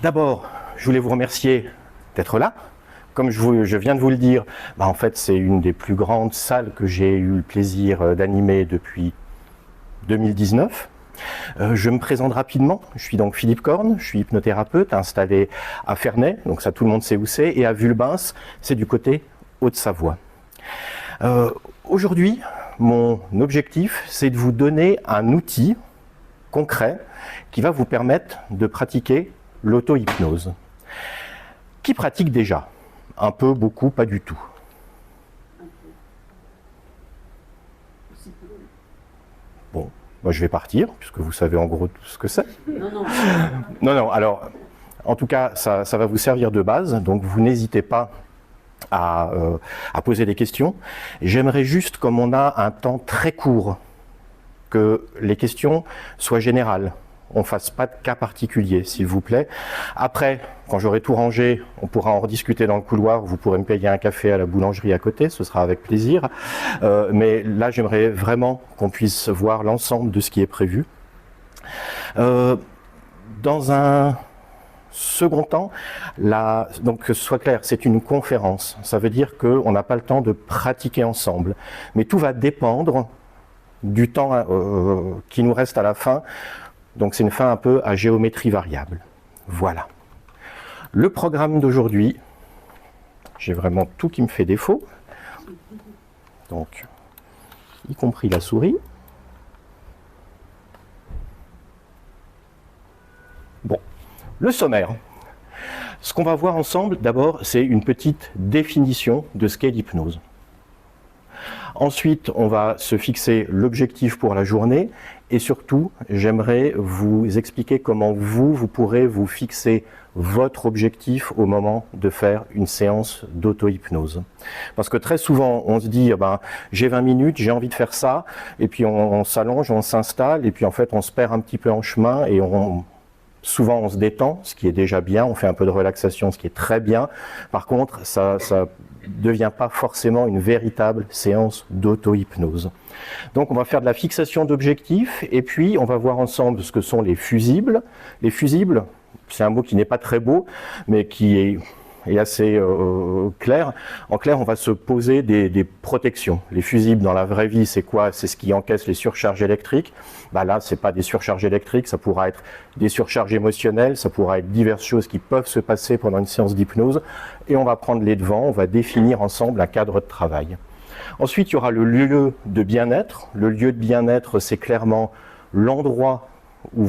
D'abord, je voulais vous remercier d'être là. Comme je viens de vous le dire, en fait, c'est une des plus grandes salles que j'ai eu le plaisir d'animer depuis 2019. Je me présente rapidement. Je suis donc Philippe Corne, je suis hypnothérapeute installé à Ferney, donc ça tout le monde sait où c'est, et à Vulbens, c'est du côté Haute-Savoie. Aujourd'hui, mon objectif, c'est de vous donner un outil concret qui va vous permettre de pratiquer l'auto-hypnose. Qui pratique déjà? Un peu, beaucoup, pas du tout. Bon, moi je vais partir, puisque vous savez en gros tout ce que c'est. Non, alors, en tout cas, ça va vous servir de base, donc vous n'hésitez pas à poser des questions. J'aimerais juste, comme on a un temps très court, que les questions soient générales. On ne fasse pas de cas particulier, s'il vous plaît. Après, quand j'aurai tout rangé, on pourra en rediscuter dans le couloir. Vous pourrez me payer un café à la boulangerie à côté, ce sera avec plaisir. Mais là, j'aimerais vraiment qu'on puisse voir l'ensemble de ce qui est prévu. Dans un second temps, donc que ce soit clair, c'est une conférence. Ça veut dire qu'on n'a pas le temps de pratiquer ensemble. Mais tout va dépendre du temps qui nous reste à la fin. Donc c'est une fin un peu à géométrie variable. Voilà. Le programme d'aujourd'hui, j'ai vraiment tout qui me fait défaut. Donc, y compris la souris. Bon, le sommaire. Ce qu'on va voir ensemble, d'abord, c'est une petite définition de ce qu'est l'hypnose. Ensuite, on va se fixer l'objectif pour la journée et surtout, j'aimerais vous expliquer comment vous pourrez vous fixer votre objectif au moment de faire une séance d'auto-hypnose. Parce que très souvent, on se dit, j'ai 20 minutes, j'ai envie de faire ça, et puis on s'allonge, on s'installe, et puis en fait, on se perd un petit peu en chemin, et souvent on se détend, ce qui est déjà bien, on fait un peu de relaxation, ce qui est très bien. Par contre, ça devient pas forcément une véritable séance d'auto-hypnose. Donc on va faire de la fixation d'objectifs et puis on va voir ensemble ce que sont les fusibles. Les fusibles, c'est un mot qui n'est pas très beau, mais qui est assez clair. En clair, on va se poser des protections. Les fusibles dans la vraie vie, c'est quoi? C'est ce qui encaisse les surcharges électriques. Là, c'est pas des surcharges électriques, ça pourra être des surcharges émotionnelles, ça pourra être diverses choses qui peuvent se passer pendant une séance d'hypnose. Et on va prendre les devants, on va définir ensemble un cadre de travail. Ensuite, il y aura le lieu de bien-être. Le lieu de bien-être, c'est clairement l'endroit où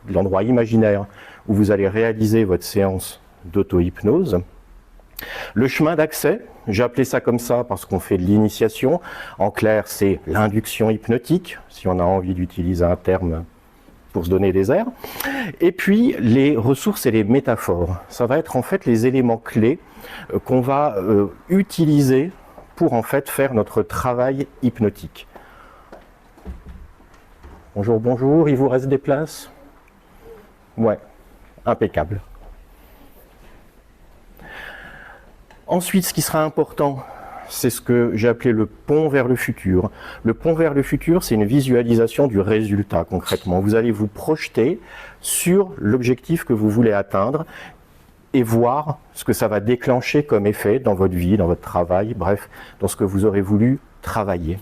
l'endroit imaginaire où vous allez réaliser votre séance d'auto-hypnose. Le chemin d'accès, j'ai appelé ça comme ça parce qu'on fait de l'initiation. En clair, c'est l'induction hypnotique, si on a envie d'utiliser un terme pour se donner des airs. Et puis, les ressources et les métaphores. Ça va être en fait les éléments clés qu'on va utiliser pour en fait faire notre travail hypnotique. Bonjour, bonjour, il vous reste des places? Ouais, impeccable. Ensuite, ce qui sera important, c'est ce que j'ai appelé le pont vers le futur. Le pont vers le futur, c'est une visualisation du résultat concrètement. Vous allez vous projeter sur l'objectif que vous voulez atteindre et voir ce que ça va déclencher comme effet dans votre vie, dans votre travail, bref, dans ce que vous aurez voulu travailler.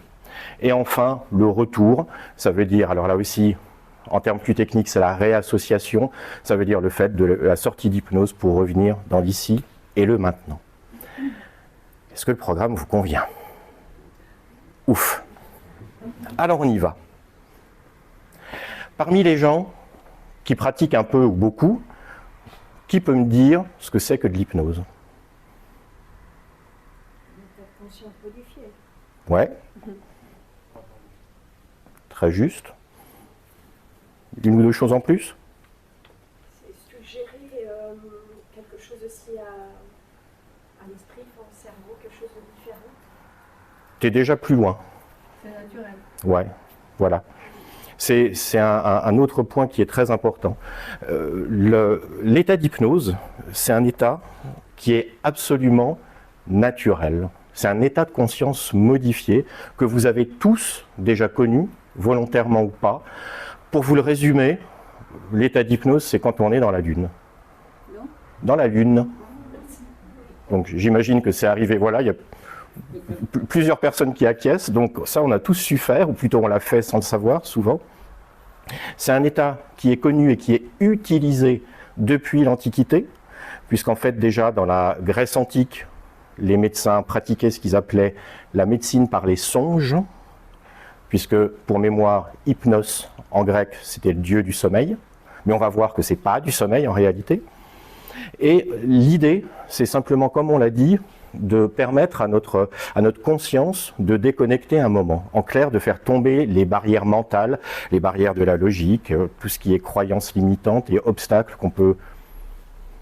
Et enfin, le retour, ça veut dire, alors là aussi, en termes plus techniques, c'est la réassociation, ça veut dire le fait de la sortie d'hypnose pour revenir dans l'ici et le maintenant. Est-ce que le programme vous convient? Ouf. Alors on y va. Parmi les gens qui pratiquent un peu ou beaucoup, qui peut me dire ce que c'est que de l'hypnose? Conscience modifiée. Ouais. Très juste. Une ou deux choses en plus? C'est suggérer quelque chose aussi à l'esprit, au cerveau, quelque chose de différent. T'es déjà plus loin. C'est naturel. Ouais, voilà. C'est un autre point qui est très important. L'état d'hypnose, c'est un état qui est absolument naturel. C'est un état de conscience modifié que vous avez tous déjà connu, volontairement ou pas. Pour vous le résumer, l'état d'hypnose, c'est quand on est dans la lune. dans la Lune. Donc j'imagine que c'est arrivé, voilà, il y a plusieurs personnes qui acquiescent, donc ça on a tous su faire, ou plutôt on l'a fait sans le savoir souvent. C'est un état qui est connu et qui est utilisé depuis l'Antiquité, puisqu'en fait déjà dans la Grèce antique, les médecins pratiquaient ce qu'ils appelaient la médecine par les songes, puisque pour mémoire, Hypnos en grec c'était le dieu du sommeil, mais on va voir que ce n'est pas du sommeil en réalité. Et l'idée, c'est simplement, comme on l'a dit, de permettre à notre conscience de déconnecter un moment. En clair, de faire tomber les barrières mentales, les barrières de la logique, tout ce qui est croyances limitantes et obstacles qu'on peut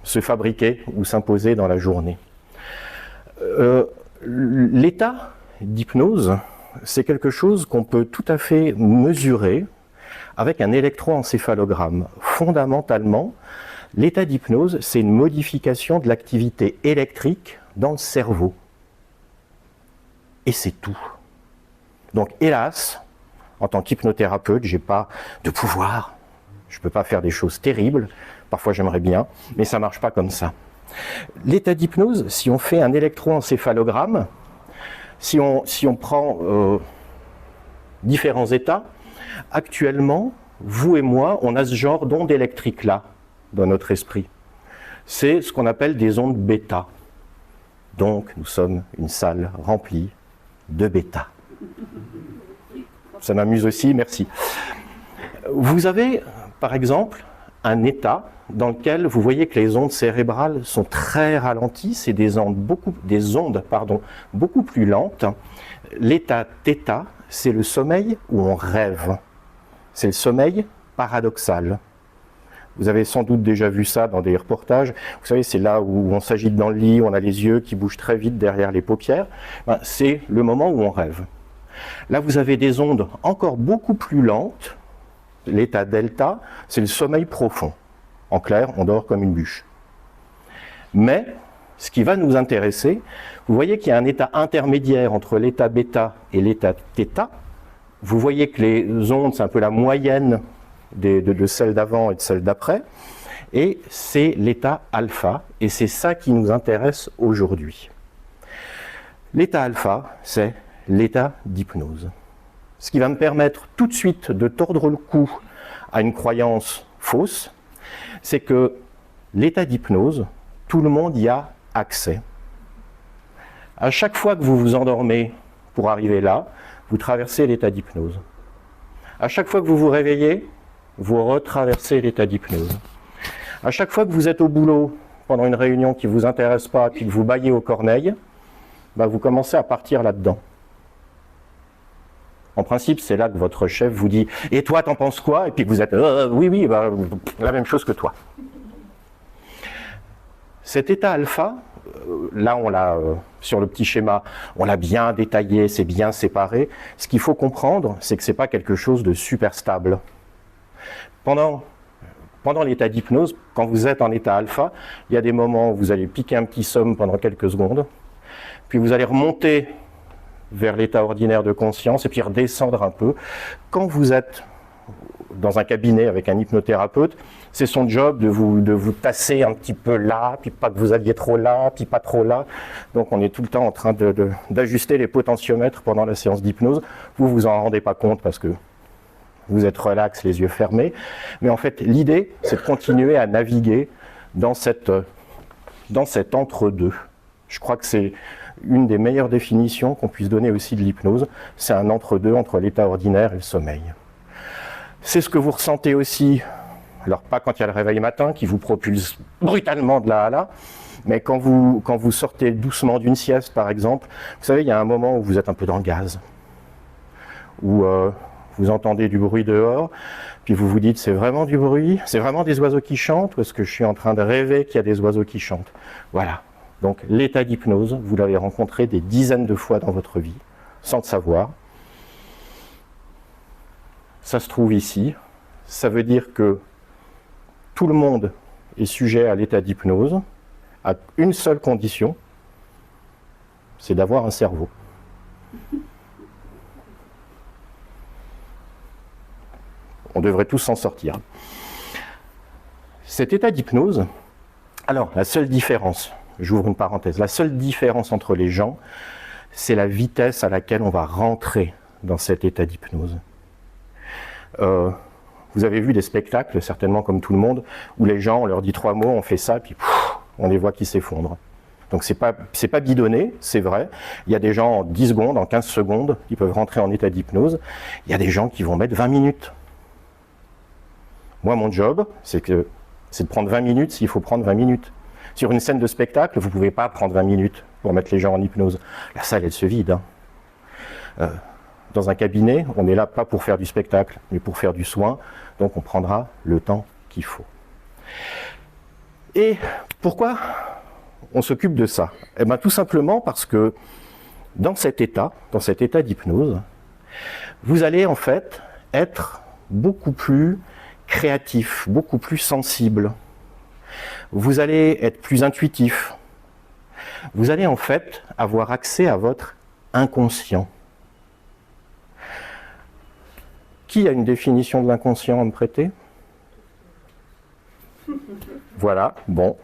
se fabriquer ou s'imposer dans la journée. L'état d'hypnose, c'est quelque chose qu'on peut tout à fait mesurer avec un électroencéphalogramme. Fondamentalement, l'état d'hypnose, c'est une modification de l'activité électrique dans le cerveau. Et c'est tout. Donc, hélas, en tant qu'hypnothérapeute, je n'ai pas de pouvoir. Je ne peux pas faire des choses terribles. Parfois, j'aimerais bien, mais ça ne marche pas comme ça. L'état d'hypnose, si on fait un électroencéphalogramme, si on prend différents états, actuellement, vous et moi, on a ce genre d'ondes électriques-là dans notre esprit. C'est ce qu'on appelle des ondes bêta. Donc, nous sommes une salle remplie de bêta. Ça m'amuse aussi, merci. Vous avez, par exemple, un état dans lequel vous voyez que les ondes cérébrales sont très ralenties, c'est des ondes beaucoup plus lentes. L'état θ, c'est le sommeil où on rêve. C'est le sommeil paradoxal. Vous avez sans doute déjà vu ça dans des reportages. Vous savez, c'est là où on s'agite dans le lit, on a les yeux qui bougent très vite derrière les paupières. C'est le moment où on rêve. Là, vous avez des ondes encore beaucoup plus lentes. L'état delta, c'est le sommeil profond. En clair, on dort comme une bûche. Mais, ce qui va nous intéresser, vous voyez qu'il y a un état intermédiaire entre l'état bêta et l'état θ. Vous voyez que les ondes, c'est un peu la moyenne de celles d'avant et de celles d'après, et c'est l'état alpha, et c'est ça qui nous intéresse aujourd'hui. L'état alpha, c'est l'état d'hypnose. Ce qui va me permettre tout de suite de tordre le cou à une croyance fausse, c'est que l'état d'hypnose, tout le monde y a accès. À chaque fois que vous vous endormez pour arriver là, vous traversez l'état d'hypnose. À chaque fois que vous vous réveillez, vous retraversez l'état d'hypnose. À chaque fois que vous êtes au boulot, pendant une réunion qui ne vous intéresse pas, puis que vous bâillez aux corneilles, vous commencez à partir là-dedans. En principe, c'est là que votre chef vous dit « Et toi, t'en penses quoi ?» Et puis vous êtes « Oui, la même chose que toi. » Cet état alpha, là on l'a sur le petit schéma, on l'a bien détaillé, c'est bien séparé. Ce qu'il faut comprendre, c'est que ce n'est pas quelque chose de super stable. Pendant l'état d'hypnose, quand vous êtes en état alpha, il y a des moments où vous allez piquer un petit somme pendant quelques secondes, puis vous allez remonter vers l'état ordinaire de conscience et puis redescendre un peu. Quand vous êtes dans un cabinet avec un hypnothérapeute, c'est son job de vous tasser un petit peu là, puis pas que vous alliez trop là, puis pas trop là. Donc on est tout le temps en train d'ajuster les potentiomètres pendant la séance d'hypnose. Vous vous en rendez pas compte parce que vous êtes relax, les yeux fermés. Mais en fait, l'idée, c'est de continuer à naviguer dans cet entre-deux. Je crois que c'est une des meilleures définitions qu'on puisse donner aussi de l'hypnose. C'est un entre-deux entre l'état ordinaire et le sommeil. C'est ce que vous ressentez aussi, alors pas quand il y a le réveil matin qui vous propulse brutalement de là à là, mais quand vous sortez doucement d'une sieste par exemple, vous savez, il y a un moment où vous êtes un peu dans le gaz, où vous entendez du bruit dehors, puis vous vous dites c'est vraiment du bruit, c'est vraiment des oiseaux qui chantent, ou est-ce que je suis en train de rêver qu'il y a des oiseaux qui chantent? Voilà. Donc l'état d'hypnose, vous l'avez rencontré des dizaines de fois dans votre vie, sans le savoir. Ça se trouve ici. Ça veut dire que tout le monde est sujet à l'état d'hypnose, à une seule condition, c'est d'avoir un cerveau. On devrait tous s'en sortir. Cet état d'hypnose, Alors, la seule différence, j'ouvre une parenthèse, la seule différence entre les gens, c'est la vitesse à laquelle on va rentrer dans cet état d'hypnose. Vous avez vu des spectacles, certainement comme tout le monde, où les gens, on leur dit 3 mots, on fait ça, puis on les voit qui s'effondrent. Donc c'est pas bidonné, c'est vrai. Il y a des gens en 10 secondes, en 15 secondes, qui peuvent rentrer en état d'hypnose. Il y a des gens qui vont mettre 20 minutes. Moi, mon job, c'est de prendre 20 minutes s'il faut prendre 20 minutes. Sur une scène de spectacle, vous ne pouvez pas prendre 20 minutes pour mettre les gens en hypnose. La salle, elle se vide. Dans un cabinet, on est là pas pour faire du spectacle, mais pour faire du soin. Donc on prendra le temps qu'il faut. Et pourquoi on s'occupe de ça? Eh bien, tout simplement parce que dans cet état d'hypnose, vous allez en fait être beaucoup plus créatif, beaucoup plus sensible. Vous allez être plus intuitif. Vous allez en fait avoir accès à votre inconscient. Qui a une définition de l'inconscient à me prêter? Voilà, bon.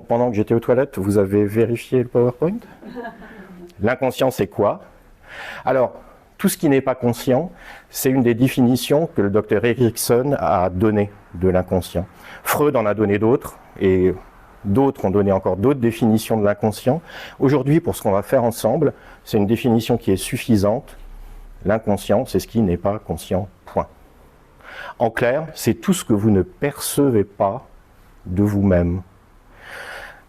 Pendant que j'étais aux toilettes, vous avez vérifié le PowerPoint? L'inconscient, c'est quoi? Alors, tout ce qui n'est pas conscient, c'est une des définitions que le docteur Erickson a données de l'inconscient. Freud en a donné d'autres, et d'autres ont donné encore d'autres définitions de l'inconscient. Aujourd'hui, pour ce qu'on va faire ensemble, c'est une définition qui est suffisante. L'inconscient, c'est ce qui n'est pas conscient, point. En clair, c'est tout ce que vous ne percevez pas de vous-même.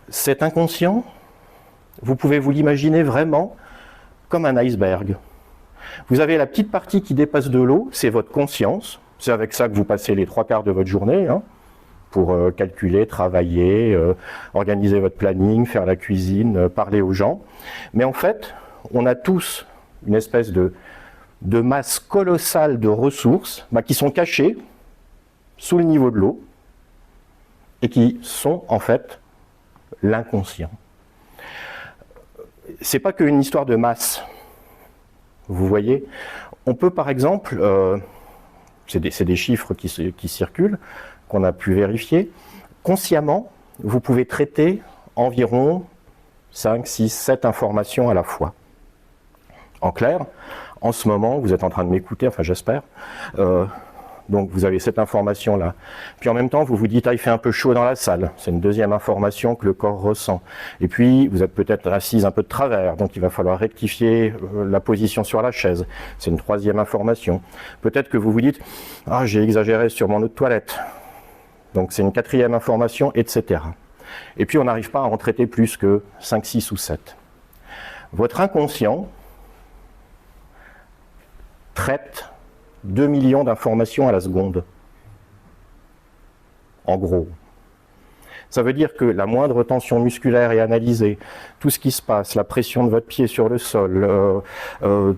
Cet inconscient, vous pouvez vous l'imaginer vraiment comme un iceberg. Vous avez la petite partie qui dépasse de l'eau, c'est votre conscience. C'est avec ça que vous passez les 3/4 de votre journée, pour calculer, travailler, organiser votre planning, faire la cuisine, parler aux gens. Mais en fait, on a tous une espèce de masse colossale de ressources qui sont cachées sous le niveau de l'eau et qui sont en fait l'inconscient. C'est pas qu'une histoire de masse. Vous voyez, on peut par exemple, c'est des chiffres qui circulent, qu'on a pu vérifier, consciemment, vous pouvez traiter environ 5, 6, 7 informations à la fois. En clair, en ce moment, vous êtes en train de m'écouter, enfin j'espère, donc vous avez cette information-là. Puis en même temps, vous vous dites, il fait un peu chaud dans la salle. C'est une deuxième information que le corps ressent. Et puis, vous êtes peut-être assise un peu de travers, donc il va falloir rectifier la position sur la chaise. C'est une troisième information. Peut-être que vous vous dites, j'ai exagéré sur mon eau de toilette. Donc c'est une quatrième information, etc. Et puis on n'arrive pas à en traiter plus que 5, 6 ou 7. Votre inconscient traite 2 millions d'informations à la seconde. En gros. Ça veut dire que la moindre tension musculaire est analysée, tout ce qui se passe, la pression de votre pied sur le sol,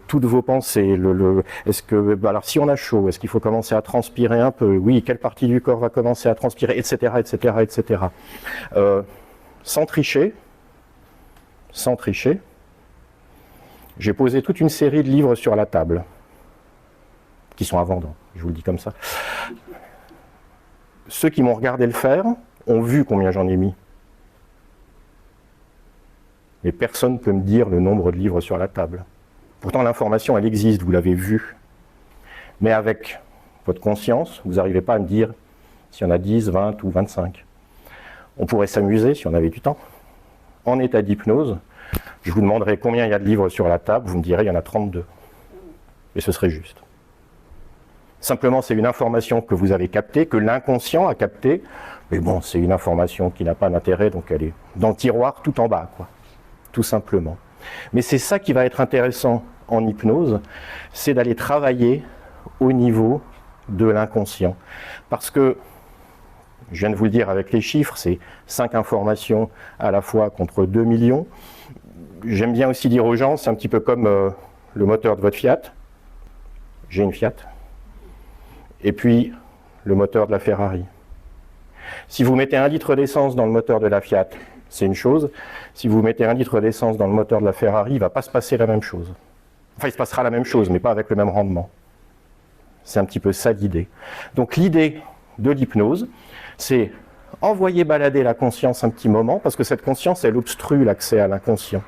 toutes vos pensées, alors si on a chaud, est-ce qu'il faut commencer à transpirer un peu? Oui, quelle partie du corps va commencer à transpirer, etc., etc., etc. Sans tricher, j'ai posé toute une série de livres sur la table, qui sont à vendre, je vous le dis comme ça. Ceux qui m'ont regardé le faire ont vu combien j'en ai mis. Mais personne ne peut me dire le nombre de livres sur la table. Pourtant, l'information, elle existe, vous l'avez vue. Mais avec votre conscience, vous n'arrivez pas à me dire s'il y en a 10, 20 ou 25. On pourrait s'amuser si on avait du temps. En état d'hypnose, je vous demanderai combien il y a de livres sur la table, vous me direz il y en a 32. Et ce serait juste. Simplement, c'est une information que vous avez captée, que l'inconscient a captée, mais bon, c'est une information qui n'a pas d'intérêt, donc elle est dans le tiroir tout en bas, quoi. Tout simplement. Mais c'est ça qui va être intéressant en hypnose, c'est d'aller travailler au niveau de l'inconscient. Parce que, je viens de vous le dire avec les chiffres, c'est 5 informations à la fois contre 2 millions. J'aime bien aussi dire aux gens, c'est un petit peu comme le moteur de votre Fiat. J'ai une Fiat. Et puis, le moteur de la Ferrari. Si vous mettez 1 litre d'essence dans le moteur de la Fiat, c'est une chose. Si vous mettez 1 litre d'essence dans le moteur de la Ferrari, il ne va pas se passer la même chose. Enfin, il se passera la même chose, mais pas avec le même rendement. C'est un petit peu ça l'idée. Donc l'idée de l'hypnose, c'est envoyez balader la conscience un petit moment, parce que cette conscience, elle obstrue l'accès à l'inconscient.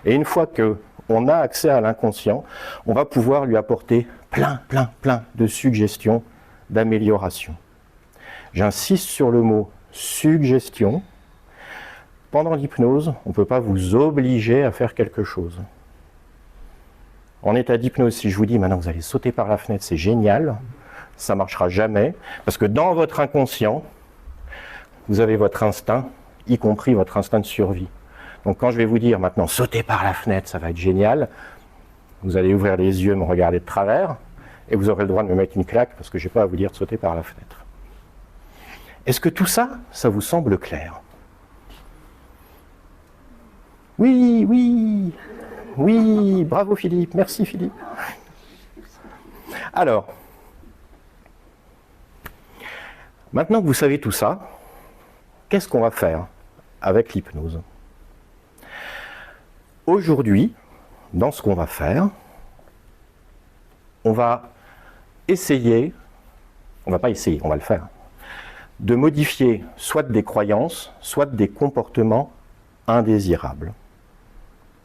Et une fois qu'on a accès à l'inconscient, on va pouvoir lui apporter plein de suggestions d'amélioration. J'insiste sur le mot suggestion. Pendant l'hypnose, on ne peut pas vous obliger à faire quelque chose. En état d'hypnose, si je vous dis maintenant vous allez sauter par la fenêtre, c'est génial, ça ne marchera jamais, parce que dans votre inconscient, vous avez votre instinct, y compris votre instinct de survie. Donc quand je vais vous dire maintenant sauter par la fenêtre, ça va être génial, vous allez ouvrir les yeux, me regarder de travers, et vous aurez le droit de me mettre une claque, parce que je n'ai pas à vous dire de sauter par la fenêtre. Est-ce que tout ça, ça vous semble clair? Oui, oui, oui, bravo Philippe, merci Philippe. Alors, maintenant que vous savez tout ça, qu'est-ce qu'on va faire avec l'hypnose? Aujourd'hui, dans ce qu'on va faire, on va essayer, on ne va pas essayer, on va le faire, de modifier soit des croyances, soit des comportements indésirables.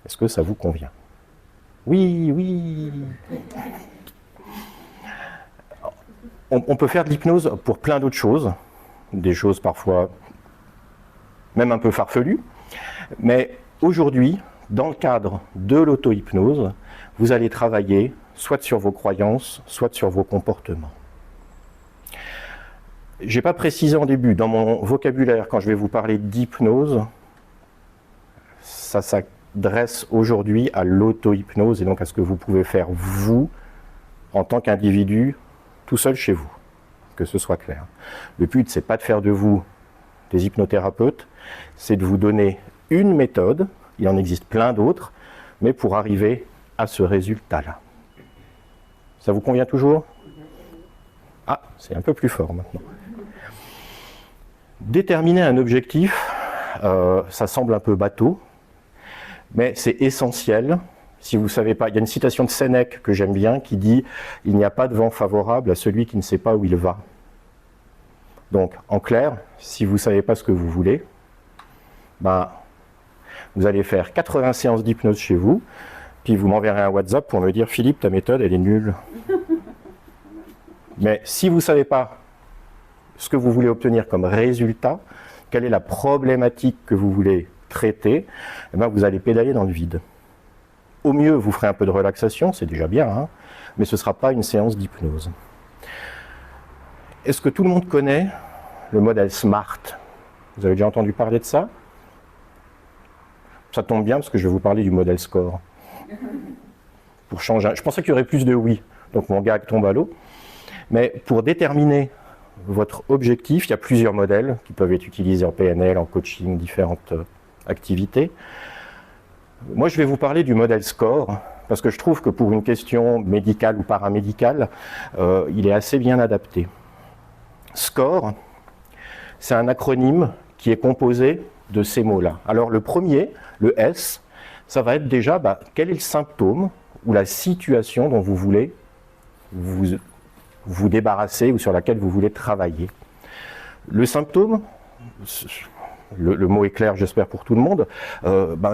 Est-ce que ça vous convient? Oui, oui. On peut faire de l'hypnose pour plein d'autres choses, des choses parfois même un peu farfelues, mais aujourd'hui, dans le cadre de l'auto-hypnose, vous allez travailler soit sur vos croyances, soit sur vos comportements. Je n'ai pas précisé en début, dans mon vocabulaire, quand je vais vous parler d'hypnose, ça s'adresse aujourd'hui à l'auto-hypnose et donc à ce que vous pouvez faire vous, en tant qu'individu, tout seul chez vous, que ce soit clair. Le but, c'est pas de faire de vous des hypnothérapeutes, c'est de vous donner une méthode, il en existe plein d'autres, mais pour arriver à ce résultat-là. Ça vous convient toujours? Ah, c'est un peu plus fort maintenant. Déterminer un objectif, ça semble un peu bateau, mais c'est essentiel. Si vous ne savez pas, il y a une citation de Sénèque que j'aime bien qui dit « Il n'y a pas de vent favorable à celui qui ne sait pas où il va ». Donc, en clair, si vous ne savez pas ce que vous voulez, ben, vous allez faire 80 séances d'hypnose chez vous, puis vous m'enverrez un WhatsApp pour me dire « Philippe, ta méthode, elle est nulle ». Mais si vous ne savez pas ce que vous voulez obtenir comme résultat, quelle est la problématique que vous voulez traiter, eh bien, vous allez pédaler dans le vide. Au mieux, vous ferez un peu de relaxation, c'est déjà bien, hein, mais ce ne sera pas une séance d'hypnose. Est-ce que tout le monde connaît le modèle SMART? Vous avez déjà entendu parler de ça? Ça tombe bien parce que je vais vous parler du modèle SCORE. Pour changer, je pensais qu'il y aurait plus de oui, donc mon gag tombe à l'eau. Mais pour déterminer votre objectif, il y a plusieurs modèles qui peuvent être utilisés en PNL, en coaching, différentes activités. Moi, je vais vous parler du modèle SCORE, parce que je trouve que pour une question médicale ou paramédicale, il est assez bien adapté. SCORE, c'est un acronyme qui est composé de ces mots-là. Alors le premier, le S, ça va être déjà quel est le symptôme ou la situation dont vous voulez vous débarrasser ou sur laquelle vous voulez travailler. Le symptôme, le mot est clair, j'espère, pour tout le monde,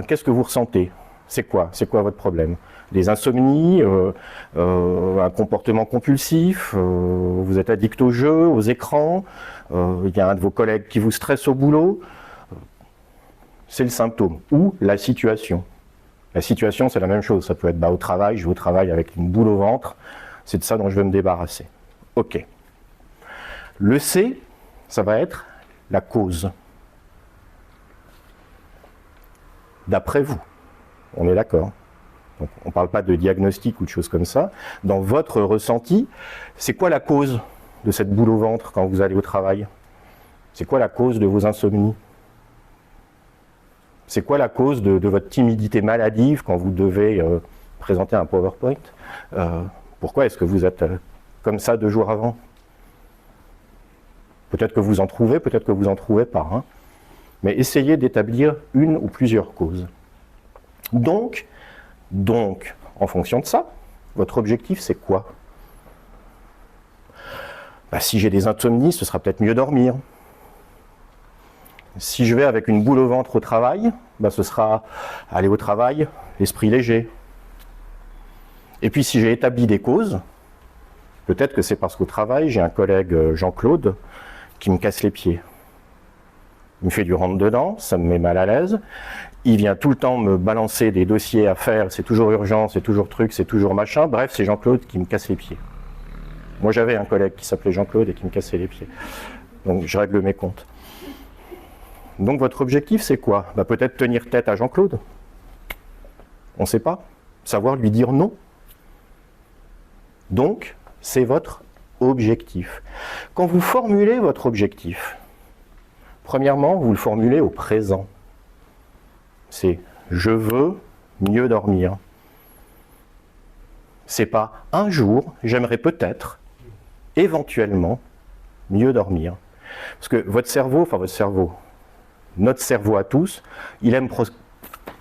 qu'est-ce que vous ressentez? C'est quoi votre problème? Des insomnies, un comportement compulsif, vous êtes addict aux jeux, aux écrans, il y a un de vos collègues qui vous stresse au boulot. C'est le symptôme ou la situation. La situation, c'est la même chose. Ça peut être au travail, je vais au travail avec une boule au ventre, c'est de ça dont je veux me débarrasser. Ok. Le C, ça va être la cause. D'après vous, on est d'accord. Donc, on ne parle pas de diagnostic ou de choses comme ça. Dans votre ressenti, c'est quoi la cause de cette boule au ventre quand vous allez au travail? C'est quoi la cause de vos insomnies? C'est quoi la cause de votre timidité maladive quand vous devez présenter un PowerPoint? Pourquoi est-ce que vous êtes comme ça 2 jours avant? Peut-être que vous en trouvez, peut-être que vous n'en trouvez pas. Hein. Mais essayez d'établir une ou plusieurs causes. Donc, en fonction de ça, votre objectif, c'est quoi? Si j'ai des insomnies, ce sera peut-être mieux dormir. Si je vais avec une boule au ventre au travail, ben ce sera aller au travail, l'esprit léger. Et puis si j'ai établi des causes, peut-être que c'est parce qu'au travail, j'ai un collègue Jean-Claude qui me casse les pieds. Il me fait du rentre-dedans, ça me met mal à l'aise. Il vient tout le temps me balancer des dossiers à faire, c'est toujours urgent, c'est toujours truc, c'est toujours machin. Bref, c'est Jean-Claude qui me casse les pieds. Moi, j'avais un collègue qui s'appelait Jean-Claude et qui me cassait les pieds. Donc, je règle mes comptes. Donc, votre objectif, c'est quoi? Bah, peut-être tenir tête à Jean-Claude. On ne sait pas. Savoir lui dire non. Donc, c'est votre objectif. Quand vous formulez votre objectif, premièrement, vous le formulez au présent. C'est « je veux mieux dormir ». C'est pas « un jour, j'aimerais peut-être, éventuellement, mieux dormir ». Parce que votre cerveau, notre cerveau à tous, il aime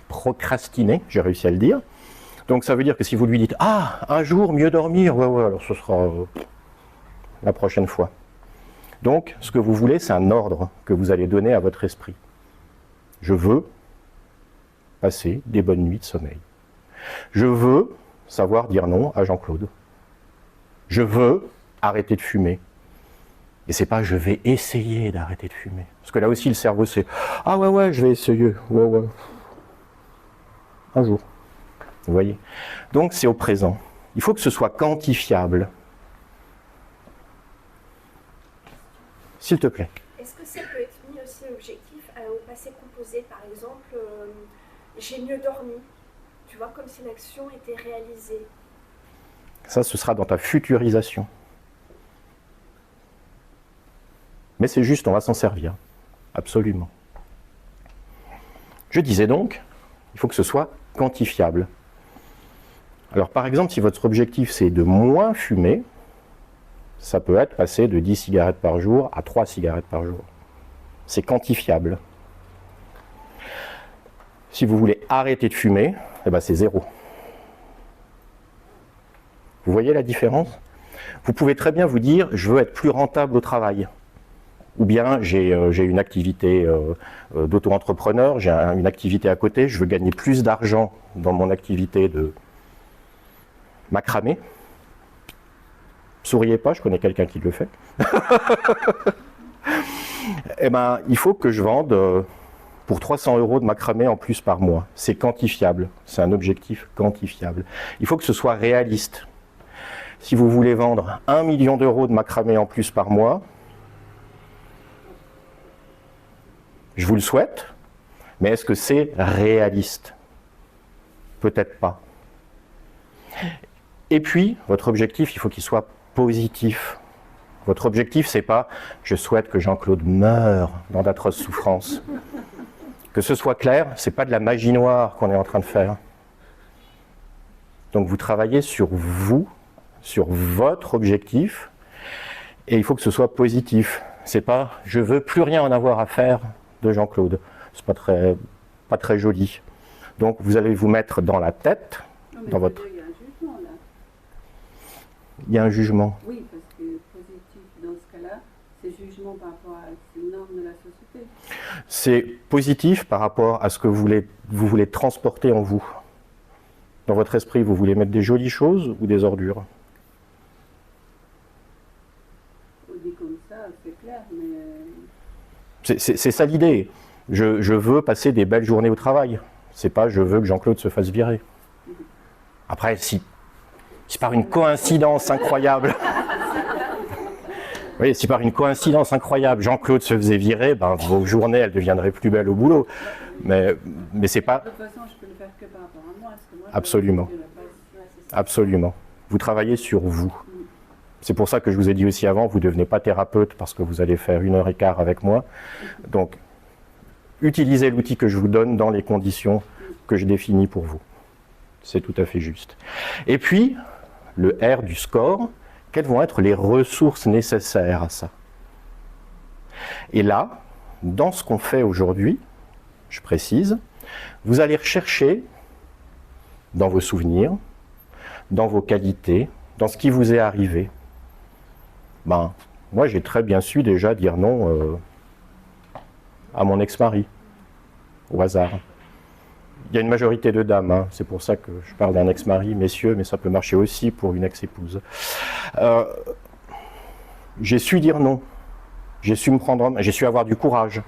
procrastiner, j'ai réussi à le dire. Donc ça veut dire que si vous lui dites « ah, un jour, mieux dormir », ouais, alors ce sera la prochaine fois. Donc, ce que vous voulez, c'est un ordre que vous allez donner à votre esprit. Je veux passer des bonnes nuits de sommeil. Je veux savoir dire non à Jean-Claude. Je veux arrêter de fumer. Et c'est pas je vais essayer d'arrêter de fumer. Parce que là aussi, le cerveau, c'est ah ouais, je vais essayer. Ouais. Un jour. Vous voyez? Donc, c'est au présent. Il faut que ce soit quantifiable. S'il te plaît. Est-ce que ça peut être mis aussi objectif au passé composé? Par exemple, j'ai mieux dormi. Tu vois, comme si l'action était réalisée. Ça, ce sera dans ta futurisation. Mais c'est juste, on va s'en servir. Absolument. Je disais donc, il faut que ce soit quantifiable. Alors, par exemple, si votre objectif, c'est de moins fumer, ça peut être passer de 10 cigarettes par jour à 3 cigarettes par jour. C'est quantifiable. Si vous voulez arrêter de fumer, eh ben c'est 0. Vous voyez la différence? Vous pouvez très bien vous dire, je veux être plus rentable au travail. Ou bien j'ai une activité d'auto-entrepreneur, j'ai une activité à côté, je veux gagner plus d'argent dans mon activité de macramé. Souriez pas, je connais quelqu'un qui le fait. Eh ben, il faut que je vende pour 300 € de macramé en plus par mois. C'est quantifiable, c'est un objectif quantifiable. Il faut que ce soit réaliste. Si vous voulez vendre 1 million d'euros de macramé en plus par mois, je vous le souhaite, mais est-ce que c'est réaliste? Peut-être pas. Et puis, votre objectif, il faut qu'il soit positif. Votre objectif, c'est pas « je souhaite que Jean-Claude meure dans d'atroces souffrances ». Que ce soit clair, c'est pas de la magie noire qu'on est en train de faire. Donc vous travaillez sur vous, sur votre objectif, et il faut que ce soit positif. C'est pas « je veux plus rien en avoir à faire de Jean-Claude ». C'est pas très joli. Donc vous allez vous mettre dans la tête, dans votre... Il y a un jugement. Oui, parce que positif dans ce cas-là, c'est jugement par rapport à ces normes de la société. C'est positif par rapport à ce que vous voulez transporter en vous. Dans votre esprit, vous voulez mettre des jolies choses ou des ordures? On dit comme ça, c'est clair, mais... C'est ça l'idée. Je veux passer des belles journées au travail. C'est pas je veux que Jean-Claude se fasse virer. Après, si par une coïncidence incroyable, oui, si par une coïncidence incroyable Jean-Claude se faisait virer, ben, vos journées elles deviendraient plus belles au boulot. Mais c'est pas. De toute façon, je peux le faire que par rapport à moi. Parce que moi Absolument. Absolument. Vous travaillez sur vous. C'est pour ça que je vous ai dit aussi avant, vous ne devenez pas thérapeute parce que vous allez faire 1h15 avec moi. Donc, utilisez l'outil que je vous donne dans les conditions que je définis pour vous. C'est tout à fait juste. Et puis, le R du score, quelles vont être les ressources nécessaires à ça? Et là, dans ce qu'on fait aujourd'hui, je précise, vous allez rechercher dans vos souvenirs, dans vos qualités, dans ce qui vous est arrivé. Ben, moi, j'ai très bien su déjà dire non à mon ex-mari, au hasard. Il y a une majorité de dames, hein. C'est pour ça que je parle d'un ex-mari, messieurs, mais ça peut marcher aussi pour une ex-épouse. J'ai su dire non, j'ai su me prendre, j'ai su avoir du courage.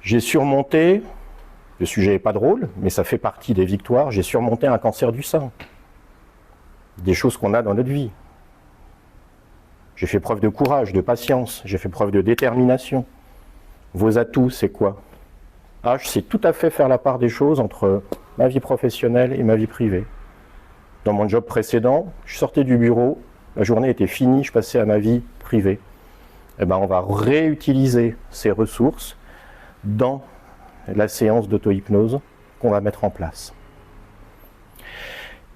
J'ai surmonté, le sujet n'est pas drôle, mais ça fait partie des victoires, j'ai surmonté un cancer du sein. Des choses qu'on a dans notre vie. J'ai fait preuve de courage, de patience, j'ai fait preuve de détermination. Vos atouts, c'est quoi? Je sais tout à fait faire la part des choses entre ma vie professionnelle et ma vie privée. Dans mon job précédent, je sortais du bureau, la journée était finie, je passais à ma vie privée. Eh ben, on va réutiliser ces ressources dans la séance d'auto-hypnose qu'on va mettre en place.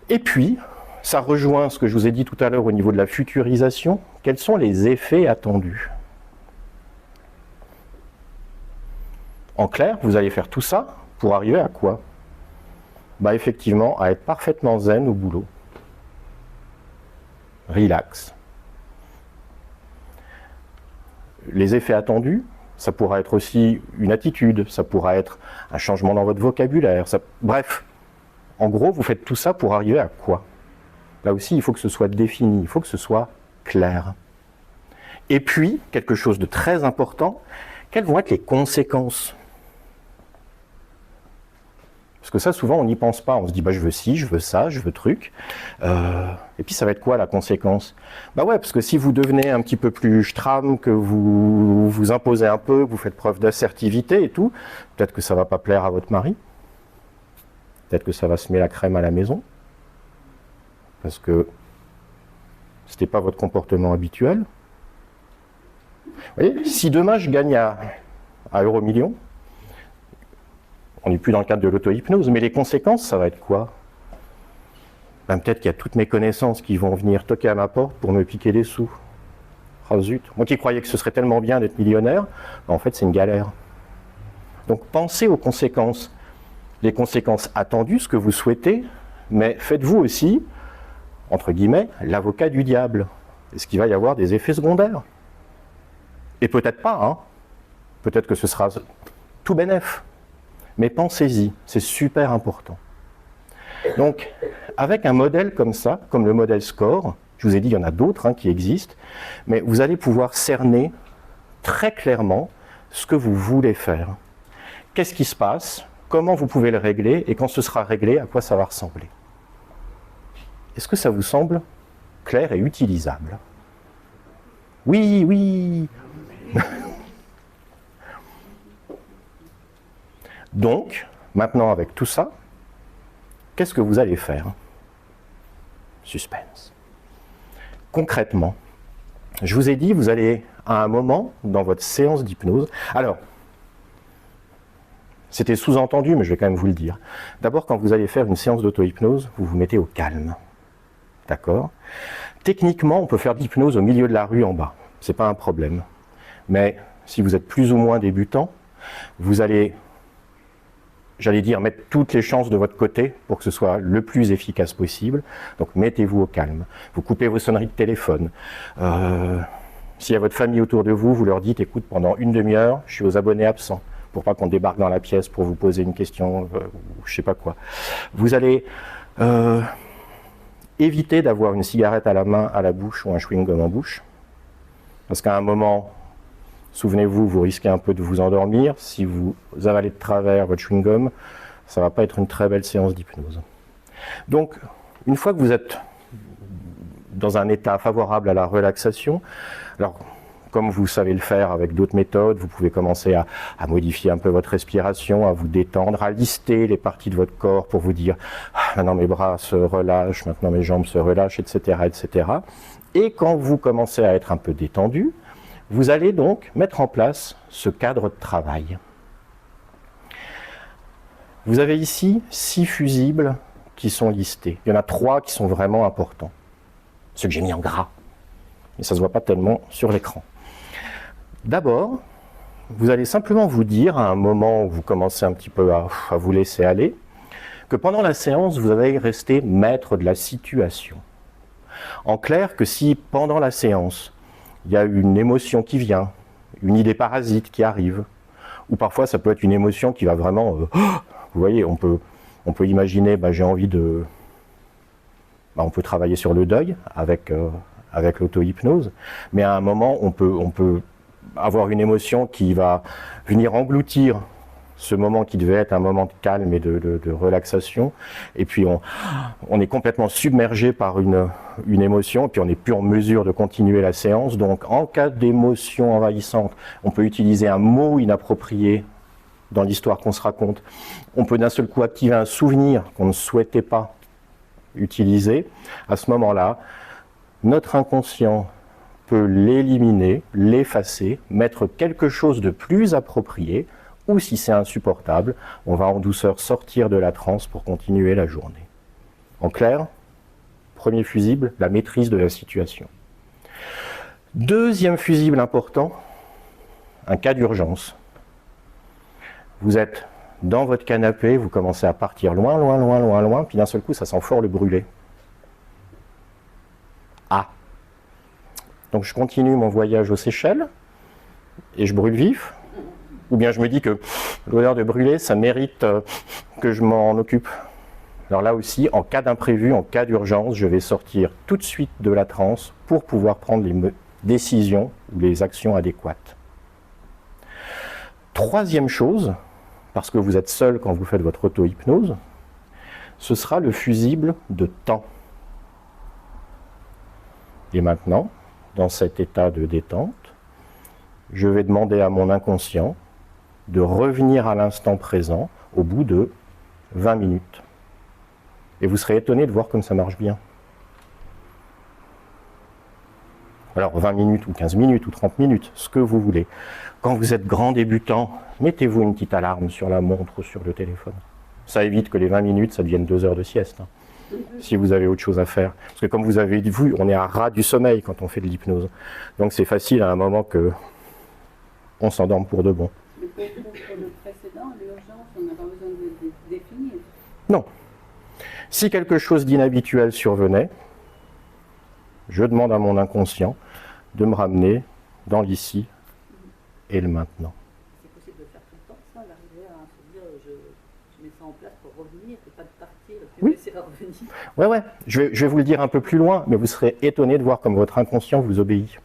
Et puis, ça rejoint ce que je vous ai dit tout à l'heure au niveau de la futurisation. Quels sont les effets attendus? En clair, vous allez faire tout ça pour arriver à quoi? Effectivement, à être parfaitement zen au boulot. Relax. Les effets attendus, ça pourra être aussi une attitude, ça pourra être un changement dans votre vocabulaire. Bref, en gros, vous faites tout ça pour arriver à quoi? Là aussi, il faut que ce soit défini, il faut que ce soit clair. Et puis, quelque chose de très important, quelles vont être les conséquences? Parce que ça, souvent, on n'y pense pas. On se dit, je veux ci, je veux ça, je veux truc. Et puis, ça va être quoi, la conséquence? Ouais, parce que si vous devenez un petit peu plus stram, que vous vous imposez un peu, que vous faites preuve d'assertivité et tout, peut-être que ça ne va pas plaire à votre mari. Peut-être que ça va semer la crème à la maison. Parce que ce n'était pas votre comportement habituel. Vous voyez, si demain, je gagne à Euromillions, on n'est plus dans le cadre de l'auto-hypnose, mais les conséquences, ça va être quoi? Peut-être qu'il y a toutes mes connaissances qui vont venir toquer à ma porte pour me piquer des sous. Ah zut, moi qui croyais que ce serait tellement bien d'être millionnaire, en fait c'est une galère. Donc pensez aux conséquences. Les conséquences attendues, ce que vous souhaitez, mais faites-vous aussi, entre guillemets, l'avocat du diable. Est-ce qu'il va y avoir des effets secondaires? Et peut-être pas, hein. Peut-être que ce sera tout bénef. Mais pensez-y, c'est super important. Donc, avec un modèle comme ça, comme le modèle SCORE, je vous ai dit, il y en a d'autres qui existent, mais vous allez pouvoir cerner très clairement ce que vous voulez faire. Qu'est-ce qui se passe? Comment vous pouvez le régler? Et quand ce sera réglé, à quoi ça va ressembler? Est-ce que ça vous semble clair et utilisable? Oui, oui. Donc, maintenant avec tout ça, qu'est-ce que vous allez faire? Suspense. Concrètement, je vous ai dit, vous allez à un moment dans votre séance d'hypnose. Alors, c'était sous-entendu, mais je vais quand même vous le dire. D'abord, quand vous allez faire une séance d'auto-hypnose, vous vous mettez au calme. D'accord? Techniquement, on peut faire de l'hypnose au milieu de la rue en bas. Ce n'est pas un problème. Mais si vous êtes plus ou moins débutant, vous allez, j'allais dire, mettre toutes les chances de votre côté pour que ce soit le plus efficace possible. Donc mettez-vous au calme. Vous coupez vos sonneries de téléphone. S'il y a votre famille autour de vous, vous leur dites, écoute, pendant une demi-heure, je suis aux abonnés absents, pour pas qu'on débarque dans la pièce pour vous poser une question, ou je sais pas quoi. Vous allez éviter d'avoir une cigarette à la main, à la bouche, ou un chewing-gum en bouche. Parce qu'à un moment, souvenez-vous, vous risquez un peu de vous endormir. Si vous avalez de travers votre chewing-gum, ça ne va pas être une très belle séance d'hypnose. Donc, une fois que vous êtes dans un état favorable à la relaxation, alors, comme vous savez le faire avec d'autres méthodes, vous pouvez commencer à modifier un peu votre respiration, à vous détendre, à lister les parties de votre corps pour vous dire « maintenant mes bras se relâchent, maintenant mes jambes se relâchent, etc. etc. » Et quand vous commencez à être un peu détendu, vous allez donc mettre en place ce cadre de travail. Vous avez ici 6 fusibles qui sont listés. Il y en a 3 qui sont vraiment importants. Ceux que j'ai mis en gras. Mais ça ne se voit pas tellement sur l'écran. D'abord, vous allez simplement vous dire, à un moment où vous commencez un petit peu à vous laisser aller, que pendant la séance, vous allez rester maître de la situation. En clair, que si pendant la séance, il y a une émotion qui vient, une idée parasite qui arrive. Ou parfois, ça peut être une émotion qui va vraiment... vous voyez, on peut imaginer, j'ai envie de... on peut travailler sur le deuil avec l'auto-hypnose, mais à un moment, on peut avoir une émotion qui va venir engloutir ce moment qui devait être un moment de calme et de relaxation, et puis on est complètement submergé par une émotion, et puis on n'est plus en mesure de continuer la séance. Donc en cas d'émotion envahissante, on peut utiliser un mot inapproprié dans l'histoire qu'on se raconte. On peut d'un seul coup activer un souvenir qu'on ne souhaitait pas utiliser. À ce moment-là, notre inconscient peut l'éliminer, l'effacer, mettre quelque chose de plus approprié, ou si c'est insupportable, on va en douceur sortir de la transe pour continuer la journée. En clair, premier fusible, la maîtrise de la situation. Deuxième fusible important, un cas d'urgence. Vous êtes dans votre canapé, vous commencez à partir loin, loin, loin, loin, loin, puis d'un seul coup, ça sent fort le brûler. Ah! Donc je continue mon voyage aux Seychelles, et je brûle vif. Ou bien je me dis que l'odeur de brûler, ça mérite que je m'en occupe. Alors là aussi, en cas d'imprévu, en cas d'urgence, je vais sortir tout de suite de la transe pour pouvoir prendre les décisions ou les actions adéquates. Troisième chose, parce que vous êtes seul quand vous faites votre auto-hypnose, ce sera le fusible de temps. Et maintenant, dans cet état de détente, je vais demander à mon inconscient de revenir à l'instant présent au bout de 20 minutes. Et vous serez étonné de voir comme ça marche bien. Alors 20 minutes ou 15 minutes ou 30 minutes, ce que vous voulez. Quand vous êtes grand débutant, mettez-vous une petite alarme sur la montre ou sur le téléphone. Ça évite que les 20 minutes, ça devienne 2 heures de sieste, si vous avez autre chose à faire. Parce que comme vous avez vu, on est à ras du sommeil quand on fait de l'hypnose. Donc c'est facile à un moment que on s'endorme pour de bon. Mais pour le précédent, l'urgence, on n'a pas besoin de définir. Non. Si quelque chose d'inhabituel survenait, je demande à mon inconscient de me ramener dans l'ici et le maintenant. C'est possible de faire tout le temps ça, d'arriver à se dire je mets ça en place pour revenir et pas de partir et puis Oui. laisser revenir. Ouais. Je vais vous le dire un peu plus loin, mais vous serez étonné de voir comme votre inconscient vous obéit.